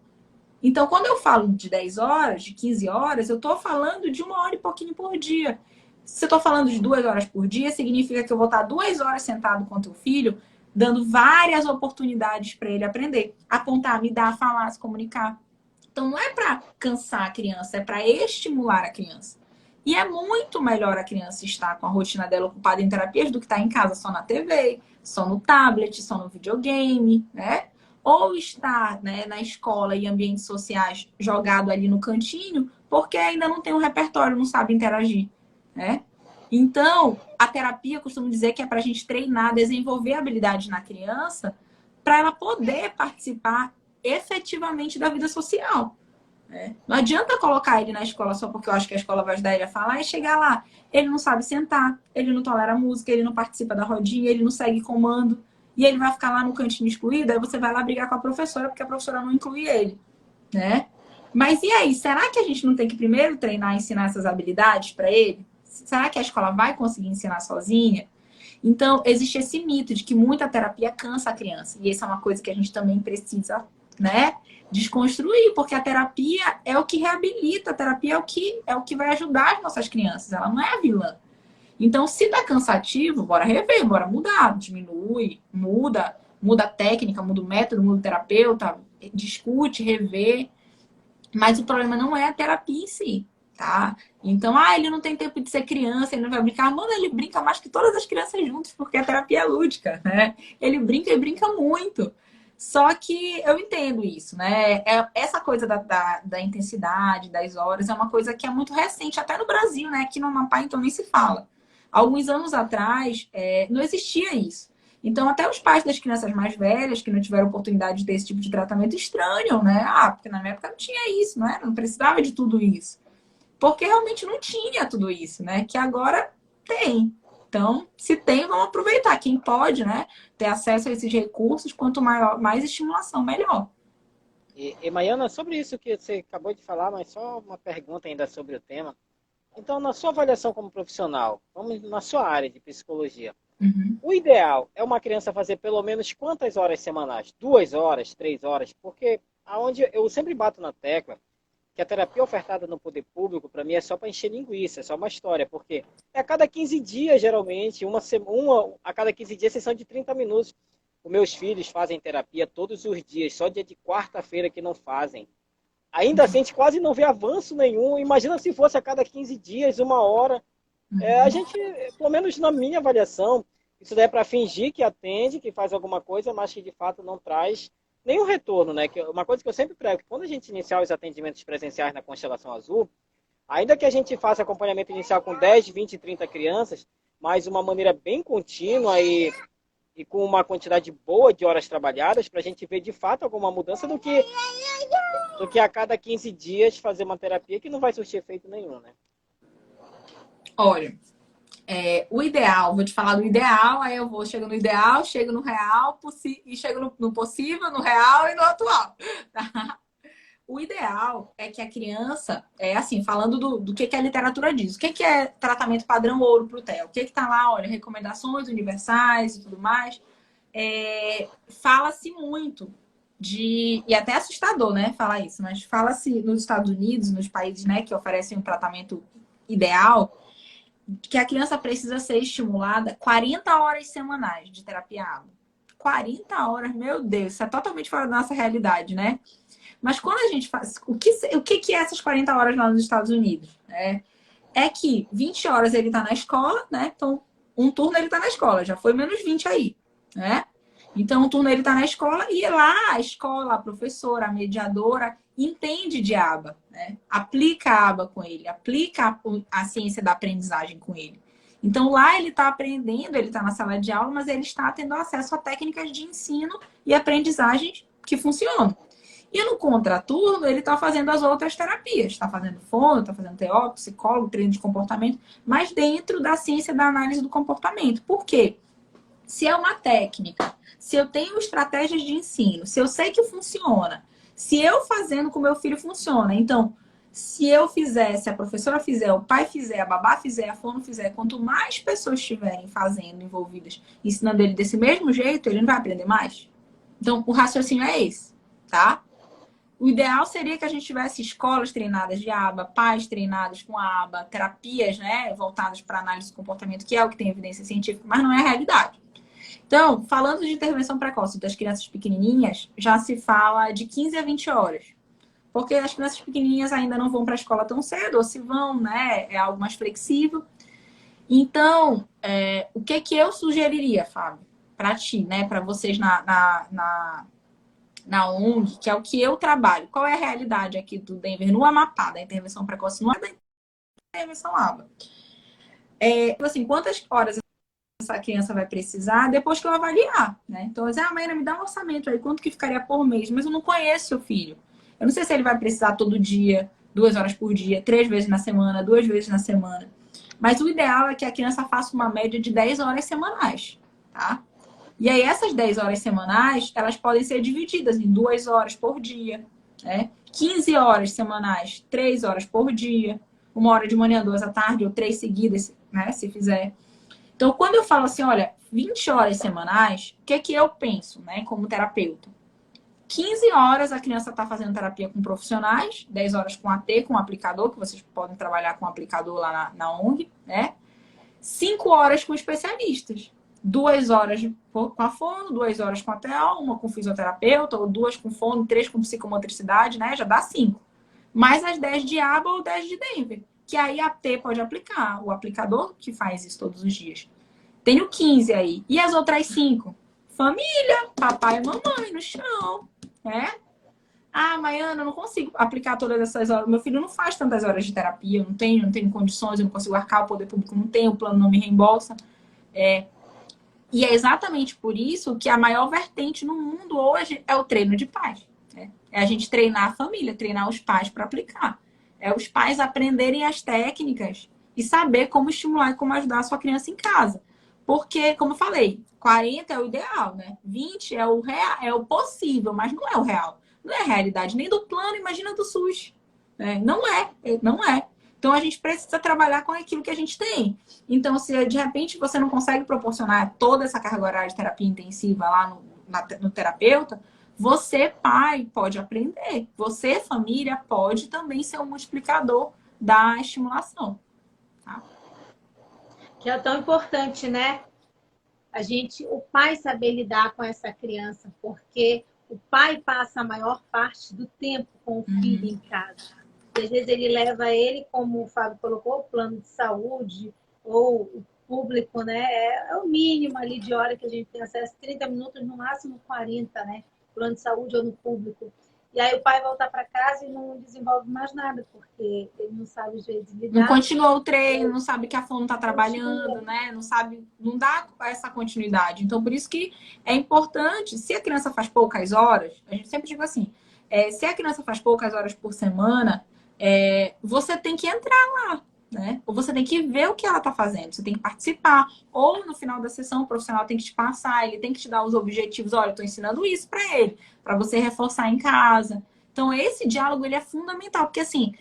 Então, quando eu falo de 10 horas, de 15 horas, eu estou falando de 1 hora e pouquinho por dia. Se eu estou falando de 2 horas por dia, significa que eu vou estar 2 horas sentado com o teu filho, dando várias oportunidades para ele aprender. Apontar, me dar, falar, se comunicar. Então, não é para cansar a criança, é para estimular a criança. E é muito melhor a criança estar com a rotina dela ocupada em terapias do que estar em casa só na TV, só no tablet, só no videogame, né? Ou estar, né, na escola e ambientes sociais jogado ali no cantinho, porque ainda não tem um repertório, não sabe interagir, né? Então, a terapia, eu costumo dizer que é para a gente treinar, desenvolver habilidade na criança, para ela poder participar efetivamente da vida social. Não adianta colocar ele na escola só porque eu acho que a escola vai ajudar ele a falar e chegar lá. Ele não sabe sentar, ele não tolera música, ele não participa da rodinha, ele não segue comando. E ele vai ficar lá no cantinho excluído, aí você vai lá brigar com a professora porque a professora não inclui ele, né? Mas e aí, será que a gente não tem que primeiro treinar e ensinar essas habilidades para ele? Será que a escola vai conseguir ensinar sozinha? Então, existe esse mito de que muita terapia cansa a criança. E essa é uma coisa que a gente também precisa, né, desconstruir, porque a terapia é o que reabilita, a terapia é o que vai ajudar as nossas crianças, ela não é a vilã. Então, se tá cansativo, bora rever, bora mudar, diminui, muda a técnica, muda o método, muda o terapeuta, discute, rever. Mas o problema não é a terapia em si, tá? Então, ele não tem tempo de ser criança, ele não vai brincar. Mano, ele brinca mais que todas as crianças juntas, porque a terapia é lúdica, né? Ele brinca e brinca muito. Só que eu entendo isso, né? Essa coisa da intensidade, das horas, é uma coisa que é muito recente, até no Brasil, né? Aqui no Amapá, então, nem se fala. Alguns anos atrás, não existia isso. Então, até os pais das crianças mais velhas, que não tiveram oportunidade de ter esse tipo de tratamento, estranham, né? Porque na minha época não tinha isso, né? Não precisava de tudo isso. Porque realmente não tinha tudo isso, né? Que agora tem. Então, se tem, vamos aproveitar. Quem pode, né, ter acesso a esses recursos, quanto mais estimulação, melhor. E Maiana, sobre isso que você acabou de falar, mas só uma pergunta ainda sobre o tema. Então, na sua avaliação como profissional, vamos na sua área de psicologia, o ideal é uma criança fazer pelo menos quantas horas semanais? 2 horas, 3 horas? Porque aonde eu sempre bato na tecla que a terapia ofertada no poder público, para mim, é só para encher linguiça, é só uma história, porque é a cada 15 dias, geralmente, a cada 15 dias, sessão de 30 minutos. Os meus filhos fazem terapia todos os dias, só dia de quarta-feira que não fazem. Ainda assim, a gente quase não vê avanço nenhum. Imagina se fosse a cada 15 dias, 1 hora. A gente, pelo menos na minha avaliação, isso daí é para fingir que atende, que faz alguma coisa, mas que de fato não traz nenhum retorno, né? Que uma coisa que eu sempre prego, que quando a gente iniciar os atendimentos presenciais na Constelação Azul, ainda que a gente faça acompanhamento inicial com 10, 20, 30 crianças, mas uma maneira bem contínua e com uma quantidade boa de horas trabalhadas, para a gente ver de fato alguma mudança do que a cada 15 dias fazer uma terapia que não vai surtir efeito nenhum, né? Olha, o ideal, vou te falar do ideal, aí eu chego no ideal, chego no real, e chego no possível, no real e no atual. Tá? O ideal é que a criança, assim, falando do que a literatura diz. O que é tratamento padrão ouro para o TEA? O que está lá, olha, recomendações universais e tudo mais. Fala-se muito e até assustador, né, falar isso, mas fala-se nos Estados Unidos, nos países, né, que oferecem um tratamento ideal, que a criança precisa ser estimulada 40 horas semanais de terapia ABA. 40 horas, meu Deus, isso é totalmente fora da nossa realidade, né? Mas quando a gente faz... O que é essas 40 horas lá nos Estados Unidos? É que 20 horas ele está na escola, né? Então, um turno ele está na escola, já foi menos 20 aí, né? Então, um turno ele está na escola e lá a escola, a professora, a mediadora entende de ABA, né? Aplica a ABA com ele, aplica a ciência da aprendizagem com ele. Então, lá ele está aprendendo, ele está na sala de aula, mas ele está tendo acesso a técnicas de ensino e aprendizagens que funcionam. E no contraturno, ele está fazendo as outras terapias. Está fazendo fono, está fazendo TO, psicólogo, treino de comportamento, mas dentro da ciência da análise do comportamento. Por quê? Se é uma técnica, se eu tenho estratégias de ensino, se eu sei que funciona, se eu fazendo com meu filho funciona. Então, se eu fizer, se a professora fizer, o pai fizer, a babá fizer, a fono fizer, quanto mais pessoas estiverem fazendo, envolvidas, ensinando ele desse mesmo jeito, ele não vai aprender mais? Então, o raciocínio é esse, tá? O ideal seria que a gente tivesse escolas treinadas de ABA, pais treinados com a ABA, terapias, né, voltadas para análise do comportamento, que é o que tem evidência científica, mas não é a realidade. Então, falando de intervenção precoce das crianças pequenininhas, já se fala de 15 a 20 horas. Porque as crianças pequenininhas ainda não vão para a escola tão cedo, ou se vão, né, é algo mais flexível. Então, o que eu sugeriria, Fábio, para ti, né, para vocês na ONG, que é o que eu trabalho. Qual é a realidade aqui do Denver, no Amapá, da intervenção precoce, não é da intervenção ABA? Assim, quantas horas essa criança vai precisar depois que eu avaliar, né? Então, eu dizer, Maíra, me dá um orçamento aí, quanto que ficaria por mês? Mas eu não conheço seu filho. Eu não sei se ele vai precisar todo dia, 2 horas por dia, 3 vezes na semana, 2 vezes na semana. Mas o ideal é que a criança faça uma média de 10 horas semanais, tá? E aí, essas 10 horas semanais, elas podem ser divididas em 2 horas por dia, né? 15 horas semanais, 3 horas por dia. 1 hora de manhã, 2 à tarde, ou 3 seguidas, né? Se fizer. Então, quando eu falo assim, olha, 20 horas semanais, o que eu penso, né? Como terapeuta? 15 horas a criança está fazendo terapia com profissionais, 10 horas com AT, com aplicador, que vocês podem trabalhar com aplicador lá na ONG, né? 5 horas com especialistas. 2 horas com a fono, 2 horas com a TO, 1 com fisioterapeuta, ou 2 com fono, 3 com psicomotricidade, né? Já dá 5. Mais as 10 de ABA ou 10 de Denver. Que aí a T pode aplicar. O aplicador que faz isso todos os dias. Tenho 15 aí. E as outras 5? Família, papai e mamãe no chão. Né? Maiana, eu não consigo aplicar todas essas horas. Meu filho não faz tantas horas de terapia. Eu não tenho condições, eu não consigo arcar, o poder público não tem, o plano não me reembolsa. E é exatamente por isso que a maior vertente no mundo hoje é o treino de pais. Né? É a gente treinar a família, treinar os pais para aplicar. É os pais aprenderem as técnicas e saber como estimular e como ajudar a sua criança em casa. Porque, como eu falei, 40 é o ideal, né? 20 é o real, é o possível, mas não é o real. Não é a realidade nem do plano, imagina do SUS. Não é. Então, a gente precisa trabalhar com aquilo que a gente tem. Então, se de repente você não consegue proporcionar toda essa carga horária de terapia intensiva lá no terapeuta, você, pai, pode aprender. Você, família, pode também ser um multiplicador da estimulação. Tá? Que é tão importante, né? O pai saber lidar com essa criança, porque o pai passa a maior parte do tempo com o filho em casa. E às vezes ele leva ele, como o Fábio colocou, o plano de saúde ou o público, né? É o mínimo ali de hora que a gente tem acesso, 30 minutos, no máximo 40, né? Plano de saúde ou no público. E aí o pai volta para casa e não desenvolve mais nada, porque ele não sabe às vezes lidar. Não continuou o treino, não sabe que a FON não está trabalhando, né? Não sabe, não dá essa continuidade. Então, por isso que é importante, se a criança faz poucas horas, a gente sempre diz assim, se a criança faz poucas horas por semana, você tem que entrar lá, né? Ou você tem que ver o que ela está fazendo, você tem que participar. Ou no final da sessão, o profissional tem que te passar, ele tem que te dar os objetivos. Olha, eu estou ensinando isso para ele, para você reforçar em casa. Então, esse diálogo ele é fundamental, porque assim,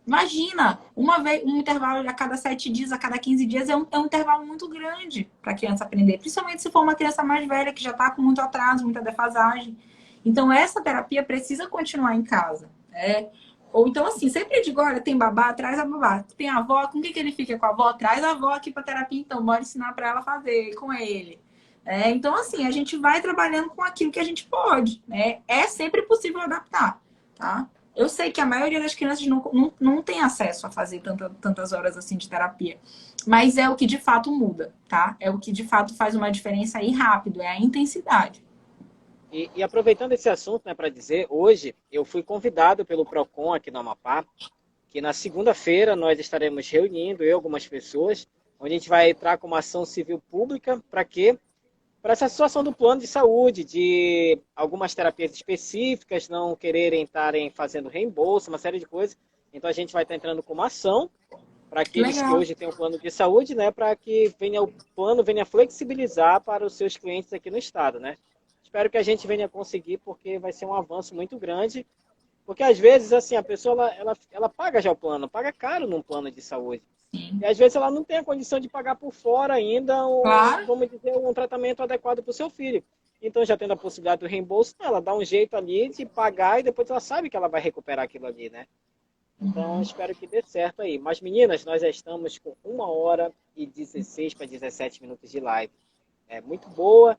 imagina, uma vez, um intervalo a cada 7 dias, a cada 15 dias é um intervalo muito grande para a criança aprender. Principalmente se for uma criança mais velha, que já está com muito atraso, muita defasagem. Então, essa terapia precisa continuar em casa. Né? Ou então, assim, sempre digo, olha, tem babá, traz a babá. Tem a avó, com que ele fica com a avó? Traz a avó aqui para terapia, então, bora ensinar para ela fazer com ele. Então, assim, a gente vai trabalhando com aquilo que a gente pode. Né? É sempre possível adaptar, tá? Eu sei que a maioria das crianças não tem acesso a fazer tantas horas assim de terapia. Mas é o que de fato muda, tá? É o que de fato faz uma diferença aí rápido, é a intensidade. E aproveitando esse assunto, né, para dizer, hoje eu fui convidado pelo Procon aqui no Amapá, que na segunda-feira nós estaremos reunindo, eu e algumas pessoas, onde a gente vai entrar com uma ação civil pública, para quê? Para essa situação do plano de saúde, de algumas terapias específicas não quererem estarem fazendo reembolso, uma série de coisas. Então a gente vai estar entrando com uma ação para aqueles que hoje têm um plano de saúde, né, para que o plano venha flexibilizar para os seus clientes aqui no estado, né? Espero que a gente venha conseguir, porque vai ser um avanço muito grande. Porque às vezes assim a pessoa ela paga já o plano, paga caro num plano de saúde. Sim. E às vezes ela não tem a condição de pagar por fora ainda, Claro. vamos dizer, um tratamento adequado para o seu filho. Então, já tendo a possibilidade do reembolso, ela dá um jeito ali de pagar e depois ela sabe que ela vai recuperar aquilo ali, né? Então, espero que dê certo aí. Mas, meninas, nós já estamos com 1h16 para 17 minutos de live. É muito boa.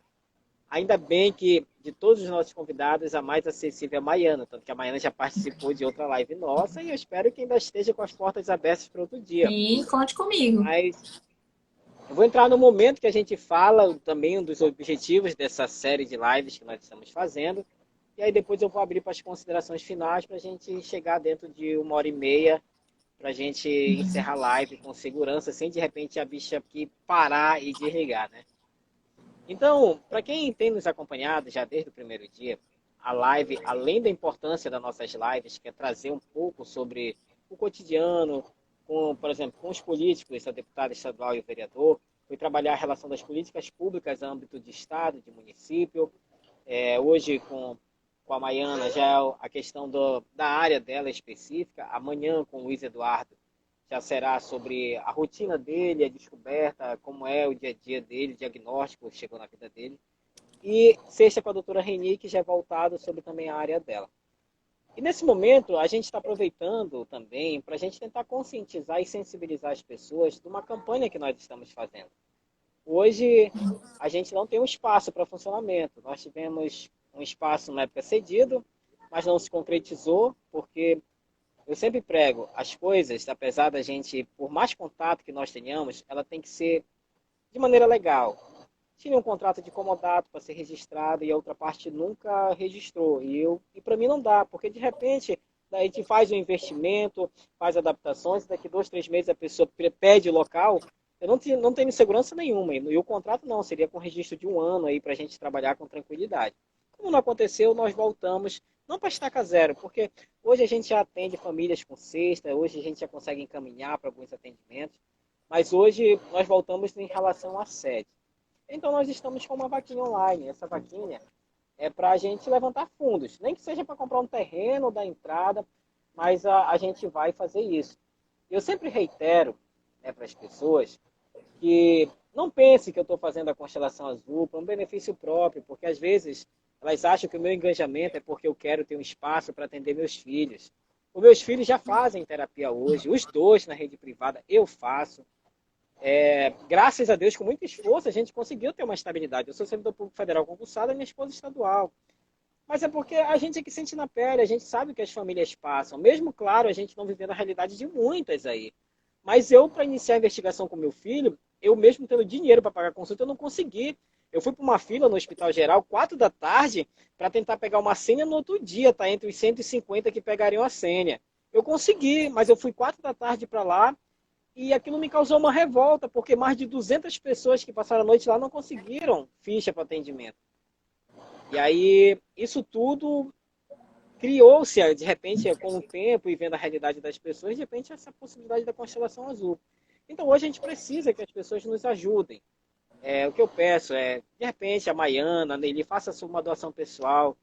Ainda bem que, de todos os nossos convidados, a mais acessível é a Maiana, tanto que a Maiana já participou de outra live nossa e eu espero que ainda esteja com as portas abertas para outro dia. E conte comigo. Mas eu vou entrar no momento que a gente fala também dos objetivos dessa série de lives que nós estamos fazendo. E aí depois eu vou abrir para as considerações finais para a gente chegar dentro de 1h30 para a gente encerrar a live com segurança, sem de repente a bicha aqui parar e desligar, né? Então, para quem tem nos acompanhado já desde o primeiro dia, a live, além da importância das nossas lives, que é trazer um pouco sobre o cotidiano, por exemplo, com os políticos, a deputada estadual e o vereador, foi trabalhar a relação das políticas públicas no âmbito de estado, de município. Hoje, com a Maiana, já é a questão da área dela específica. Amanhã, com o Luiz Eduardo, já será sobre a rotina dele, a descoberta, como é o dia a dia dele, o diagnóstico que chegou na vida dele. E sexta com a doutora Reni, que já é voltado sobre também a área dela. E nesse momento, a gente está aproveitando também para a gente tentar conscientizar e sensibilizar as pessoas de uma campanha que nós estamos fazendo. Hoje, a gente não tem um espaço para funcionamento. Nós tivemos um espaço na época cedido, mas não se concretizou, porque eu sempre prego, as coisas, apesar da gente, por mais contato que nós tenhamos, ela tem que ser de maneira legal. Tinha um contrato de comodato para ser registrado e a outra parte nunca registrou. E para mim não dá, porque de repente a gente faz um investimento, faz adaptações, daqui 2, 3 meses a pessoa pede o local, eu não tenho segurança nenhuma. E o contrato não, seria com registro de 1 ano aí para a gente trabalhar com tranquilidade. Como não aconteceu, nós voltamos, não para estaca zero, porque hoje a gente já atende famílias com cesta, hoje a gente já consegue encaminhar para alguns atendimentos, mas hoje nós voltamos em relação à sede. Então nós estamos com uma vaquinha online. Essa vaquinha é para a gente levantar fundos, nem que seja para comprar um terreno ou dar entrada, mas a gente vai fazer isso. Eu sempre reitero para as pessoas que não pense que eu estou fazendo a Constelação Azul para um benefício próprio, porque às vezes Elas acham que o meu engajamento é porque eu quero ter um espaço para atender meus filhos. Os meus filhos já fazem terapia hoje, os dois na rede privada, eu faço. Graças a Deus, com muito esforço, a gente conseguiu ter uma estabilidade. Eu sou servidor público federal concursado, a minha esposa estadual. Mas é porque a gente é que sente na pele, a gente sabe o que as famílias passam. Mesmo, claro, a gente não vivendo a realidade de muitas aí. Mas eu, para iniciar a investigação com meu filho, eu mesmo tendo dinheiro para pagar a consulta, eu não consegui. Eu fui para uma fila no Hospital Geral, 4 da tarde, para tentar pegar uma senha no outro dia, tá? Entre os 150 que pegariam a senha. Eu consegui, mas eu fui 4 da tarde para lá e aquilo me causou uma revolta, porque mais de 200 pessoas que passaram a noite lá não conseguiram ficha para atendimento. E aí, isso tudo criou-se, de repente, com o tempo e vendo a realidade das pessoas, de repente, essa possibilidade da constelação azul. Então, hoje a gente precisa que as pessoas nos ajudem. O que eu peço é, de repente, a Maiana, a Neili, faça uma doação pessoal.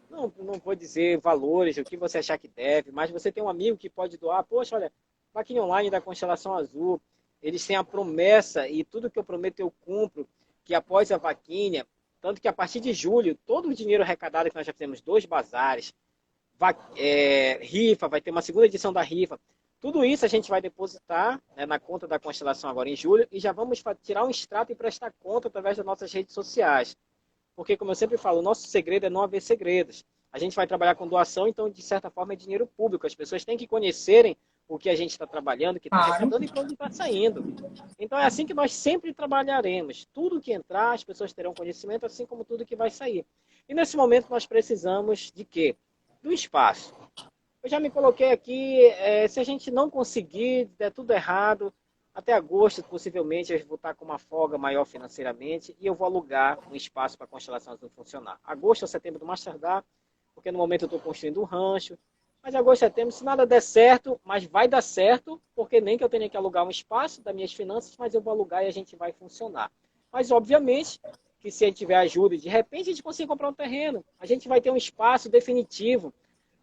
Não vou dizer valores, o que você achar que deve, mas você tem um amigo que pode doar. Poxa, olha, vaquinha online da Constelação Azul, eles têm a promessa, e tudo que eu prometo eu cumpro, que após a vaquinha, tanto que a partir de julho, todo o dinheiro arrecadado, que nós já fizemos 2 bazares, rifa, vai ter uma segunda edição da rifa. Tudo isso a gente vai depositar, né, na conta da Constelação agora em julho e já vamos tirar um extrato e prestar conta através das nossas redes sociais. Porque, como eu sempre falo, o nosso segredo é não haver segredos. A gente vai trabalhar com doação, então, de certa forma, é dinheiro público. As pessoas têm que conhecerem o que a gente está trabalhando, o que está Claro. arrecadando e para onde está saindo. Então, é assim que nós sempre trabalharemos. Tudo que entrar, as pessoas terão conhecimento, assim como tudo que vai sair. E, nesse momento, nós precisamos de quê? Do espaço. Eu já me coloquei aqui, se a gente não conseguir, der tudo errado, até agosto, possivelmente, eu vou estar com uma folga maior financeiramente e eu vou alugar um espaço para a Constelação Azul funcionar. Agosto ou setembro do mais tardar, porque no momento eu estou construindo um rancho, mas agosto, setembro, se nada der certo, mas vai dar certo, porque nem que eu tenha que alugar um espaço das minhas finanças, mas eu vou alugar e a gente vai funcionar. Mas, obviamente, que se a gente tiver ajuda e de repente a gente conseguir comprar um terreno, a gente vai ter um espaço definitivo,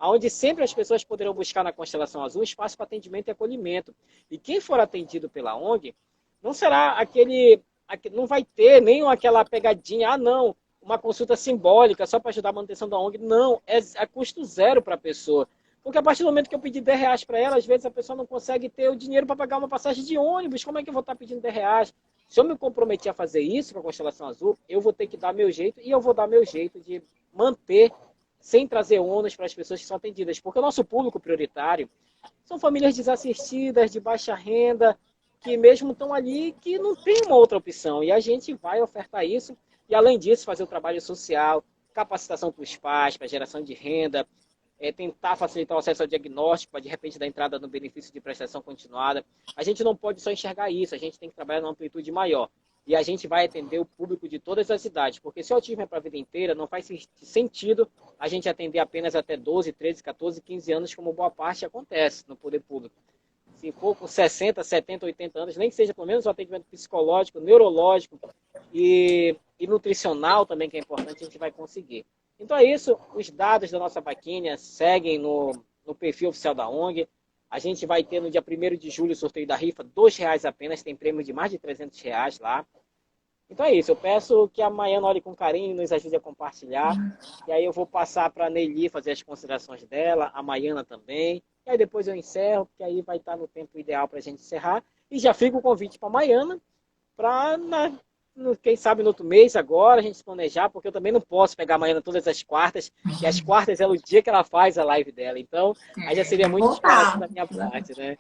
onde sempre as pessoas poderão buscar na Constelação Azul um espaço para atendimento e acolhimento. E quem for atendido pela ONG, não será não vai ter nem aquela pegadinha, não, uma consulta simbólica só para ajudar a manutenção da ONG. Não, é custo zero para a pessoa. Porque a partir do momento que eu pedir 10 reais para ela, às vezes a pessoa não consegue ter o dinheiro para pagar uma passagem de ônibus. Como é que eu vou estar pedindo 10 reais? Se eu me comprometer a fazer isso com a Constelação Azul, eu vou ter que dar meu jeito e eu vou dar meu jeito de manter sem trazer ônus para as pessoas que são atendidas. Porque o nosso público prioritário são famílias desassistidas, de baixa renda, que mesmo estão ali, que não tem uma outra opção. E a gente vai ofertar isso. E, além disso, fazer o trabalho social, capacitação para os pais, para geração de renda, tentar facilitar o acesso ao diagnóstico, para, de repente, dar entrada no benefício de prestação continuada. A gente não pode só enxergar isso, a gente tem que trabalhar numa amplitude maior. E a gente vai atender o público de todas as idades, porque se o autismo é para a vida inteira, não faz sentido a gente atender apenas até 12, 13, 14, 15 anos, como boa parte acontece no poder público. Se for com 60, 70, 80 anos, nem que seja pelo menos um atendimento psicológico, neurológico e nutricional também, que é importante, a gente vai conseguir. Então é isso, os dados da nossa vaquinha seguem no perfil oficial da ONG. A gente vai ter no dia 1º de julho o sorteio da rifa, R$2 apenas, tem prêmio de mais de R$300 lá. Então é isso, eu peço que a Maiana olhe com carinho e nos ajude a compartilhar. E aí eu vou passar para a Neili fazer as considerações dela, a Maiana também. E aí depois eu encerro, porque aí vai estar no tempo ideal para a gente encerrar. E já fica o convite para a Maiana, para, quem sabe, no outro mês agora, a gente se planejar, porque eu também não posso pegar a Maiana todas as quartas, e as quartas é o dia que ela faz a live dela. Então, aí já seria muito disparate da minha parte, né?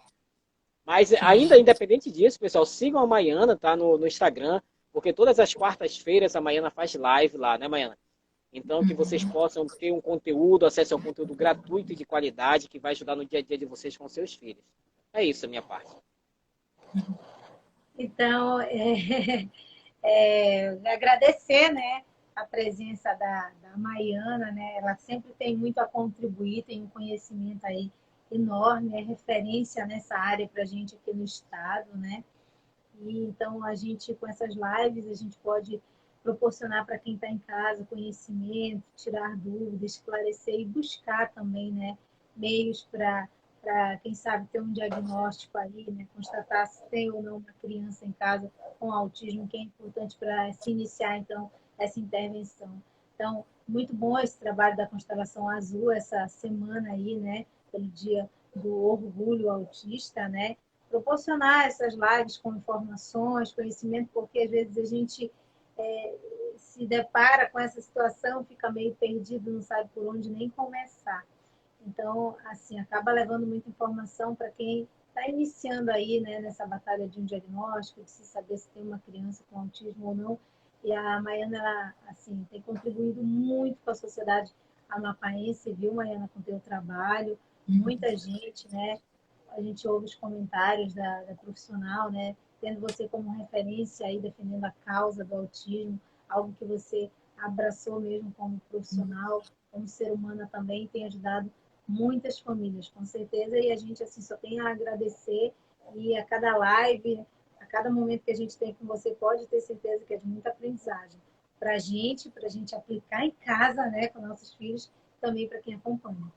Mas ainda independente disso, pessoal, sigam a Maiana, tá? No Instagram, porque todas as quartas-feiras a Maiana faz live lá, né, Maiana? Então, que vocês possam ter um conteúdo, acesso ao conteúdo gratuito e de qualidade, que vai ajudar no dia a dia de vocês com seus filhos. É isso a minha parte. Então, agradecer, né, a presença da Maiana, né? Ela sempre tem muito a contribuir, tem um conhecimento aí enorme, é referência nessa área para a gente aqui no estado, né? E então a gente, com essas lives, a gente pode proporcionar para quem está em casa conhecimento, tirar dúvidas, esclarecer e buscar também, né, meios para, quem sabe, ter um diagnóstico aí, né, constatar se tem ou não uma criança em casa com autismo, que é importante para se iniciar, então, essa intervenção. Então, muito bom esse trabalho da Constelação Azul, essa semana aí, né? Pelo Dia do Orgulho Autista, né? Proporcionar essas lives com informações, conhecimento, porque às vezes a gente se depara com essa situação, fica meio perdido, não sabe por onde nem começar. Então, assim, acaba levando muita informação para quem está iniciando aí, né, nessa batalha de um diagnóstico, de se saber se tem uma criança com autismo ou não. E a Maiana, ela, assim, tem contribuído muito com a sociedade amapaense, viu, Maiana, com o teu trabalho. Muita gente, né, a gente ouve os comentários da profissional, né, tendo você como referência aí, defendendo a causa do autismo, algo que você abraçou mesmo como profissional, como ser humana também, tem ajudado muitas famílias, com certeza, e a gente assim só tem a agradecer e a cada live, a cada momento que a gente tem com você, pode ter certeza que é de muita aprendizagem para a gente aplicar em casa, né, com nossos filhos, também para quem acompanha.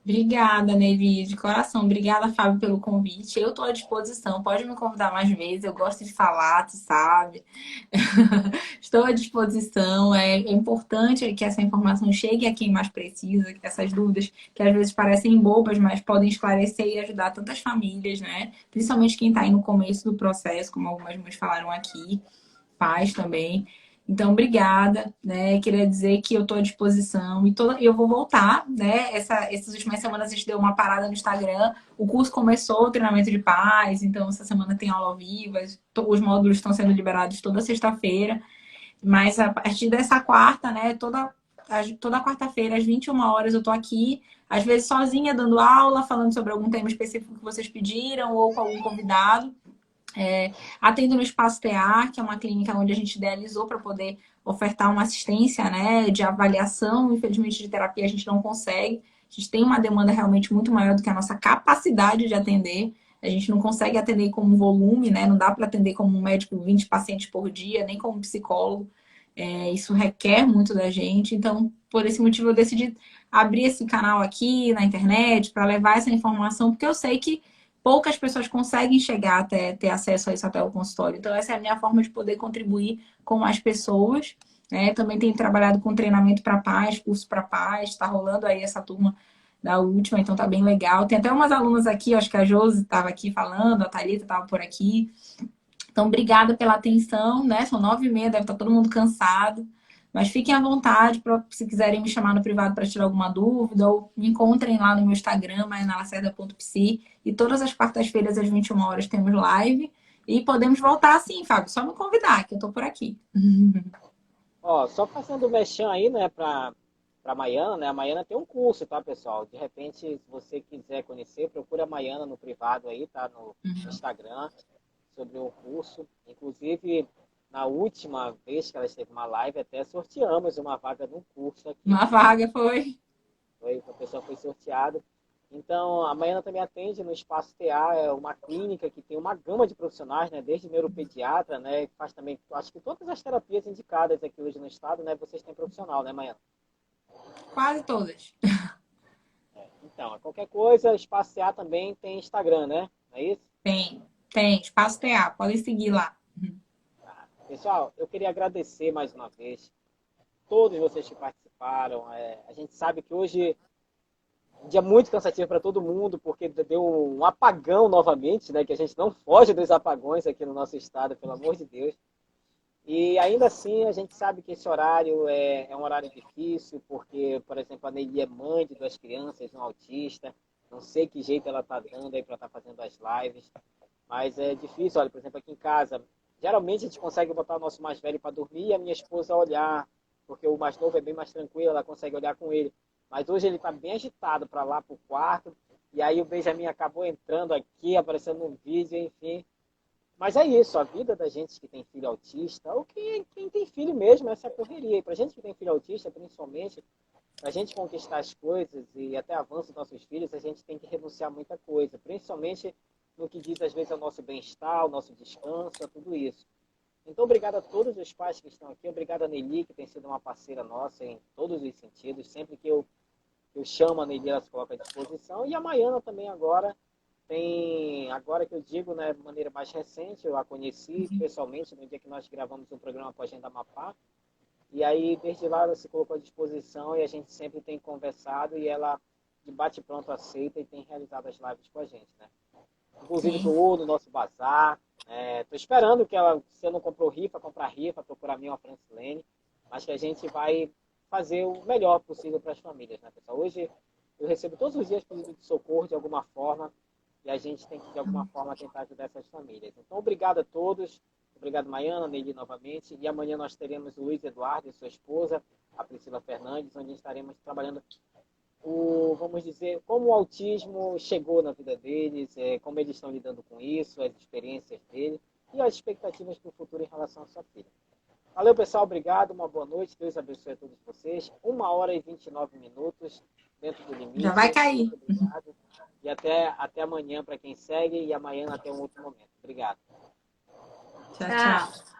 Obrigada, Nevi, de coração. Obrigada, Fábio, pelo convite. Eu estou à disposição. Pode me convidar mais vezes. Eu gosto de falar, tu sabe. Estou à disposição. É importante que essa informação chegue a quem mais precisa, que essas dúvidas que às vezes parecem bobas, mas podem esclarecer e ajudar tantas famílias, né? Principalmente quem está aí no começo do processo, como algumas mães falaram aqui, pais também. Então, obrigada, né? Queria dizer que eu estou à disposição e eu vou voltar, né? Essas últimas semanas a gente deu uma parada no Instagram. O curso começou, o treinamento de paz, então essa semana tem aula ao vivo, os módulos estão sendo liberados toda sexta-feira. Mas a partir dessa quarta, né? Toda quarta-feira, às 21 horas, eu estou aqui, às vezes sozinha, dando aula, falando sobre algum tema específico que vocês pediram, ou com algum convidado. Atendo no Espaço TA, que é uma clínica onde a gente idealizou para poder ofertar uma assistência, né, de avaliação. Infelizmente, de terapia a gente não consegue. A gente tem uma demanda realmente muito maior do que a nossa capacidade de atender. A gente não consegue atender como volume, né? Não dá para atender como um médico 20 pacientes por dia, nem como psicólogo. Isso requer muito da gente. Então, por esse motivo, eu decidi abrir esse canal aqui na internet para levar essa informação, porque eu sei que poucas pessoas conseguem chegar até ter acesso a isso até o consultório. Então, essa é a minha forma de poder contribuir com as pessoas. Né? Também tenho trabalhado com treinamento para pais, curso para pais, está rolando aí essa turma da última, então tá bem legal. Tem até umas alunas aqui, acho que a Josi estava aqui falando, a Thalita estava por aqui. Então, obrigada pela atenção, né? São 9h30, deve estar todo mundo cansado. Mas fiquem à vontade se quiserem me chamar no privado para tirar alguma dúvida, ou me encontrem lá no meu Instagram, mainalacerda.psi. E todas as quartas-feiras, às 21 horas, temos live. E podemos voltar assim, Fábio. Só me convidar, que eu estou por aqui. Ó, só fazendo o merchan aí, né, para Maiana, né? A Maiana tem um curso, tá, pessoal? De repente, se você quiser conhecer, procura a Maiana no privado aí, tá? No Instagram, sobre o curso. Inclusive, na última vez que ela esteve uma live, até sorteamos uma vaga num curso aqui. Uma vaga foi. A pessoa foi sorteada. Então, a Maiana também atende no Espaço TA, é uma clínica que tem uma gama de profissionais, né? Desde neuropediatra, né? Faz também, acho que todas as terapias indicadas aqui hoje no estado, né? Vocês têm profissional, né, Maiana? Quase todas. Então, qualquer coisa, Espaço TA também tem Instagram, né? Não é isso? Tem. Espaço TA. Podem seguir lá. Pessoal, eu queria agradecer mais uma vez todos vocês que participaram. A gente sabe que hoje é um dia muito cansativo para todo mundo, porque deu um apagão novamente, né? Que a gente não foge dos apagões aqui no nosso estado, pelo amor de Deus. E ainda assim, a gente sabe que esse horário é um horário difícil, porque, por exemplo, a Neili é mãe de 2 crianças, um autista. Não sei que jeito ela está dando aí para estar fazendo as lives. Mas é difícil, olha, por exemplo, aqui em casa, geralmente a gente consegue botar o nosso mais velho para dormir e a minha esposa olhar, porque o mais novo é bem mais tranquilo, ela consegue olhar com ele. Mas hoje ele está bem agitado para lá, para o quarto, e aí o Benjamin acabou entrando aqui, aparecendo no vídeo, enfim. Mas é isso, a vida da gente que tem filho autista, ou quem tem filho mesmo, essa é a correria. E para a gente que tem filho autista, principalmente, para a gente conquistar as coisas e até avanço dos nossos filhos, a gente tem que renunciar a muita coisa, principalmente no que diz, às vezes, ao nosso bem-estar, ao nosso descanso, a tudo isso. Então, obrigado a todos os pais que estão aqui, obrigado a Neili, que tem sido uma parceira nossa em todos os sentidos. Sempre que eu chamo a Neili, ela se coloca à disposição. E a Maiana também agora agora que eu digo, né, de maneira mais recente, eu a conheci pessoalmente no dia que nós gravamos o programa com a Agenda Amapá. E aí, desde lá, ela se colocou à disposição e a gente sempre tem conversado e ela, de bate-pronto, aceita e tem realizado as lives com a gente, né? Inclusive, Sim. doou no nosso bazar. Tô esperando que ela, se eu não comprou rifa, comprar rifa, procurar mim ou a Francilene. Mas que a gente vai fazer o melhor possível para as famílias, né, pessoal? Hoje eu recebo todos os dias pedido de socorro de alguma forma e a gente tem que, de alguma forma, tentar ajudar essas famílias. Então, obrigado a todos. Obrigado, Maiana, Neide, novamente. E amanhã nós teremos o Luiz Eduardo e sua esposa, a Priscila Fernandes, onde estaremos trabalhando vamos dizer, como o autismo chegou na vida deles, como eles estão lidando com isso, as experiências deles e as expectativas para o futuro em relação à sua filha. Valeu, pessoal. Obrigado. Uma boa noite. Deus abençoe a todos vocês. 1h29, dentro do Já vai limite. cair. Muito obrigado. E até amanhã para quem segue e amanhã até um outro momento. Obrigado. Tchau, Tchau. tchau.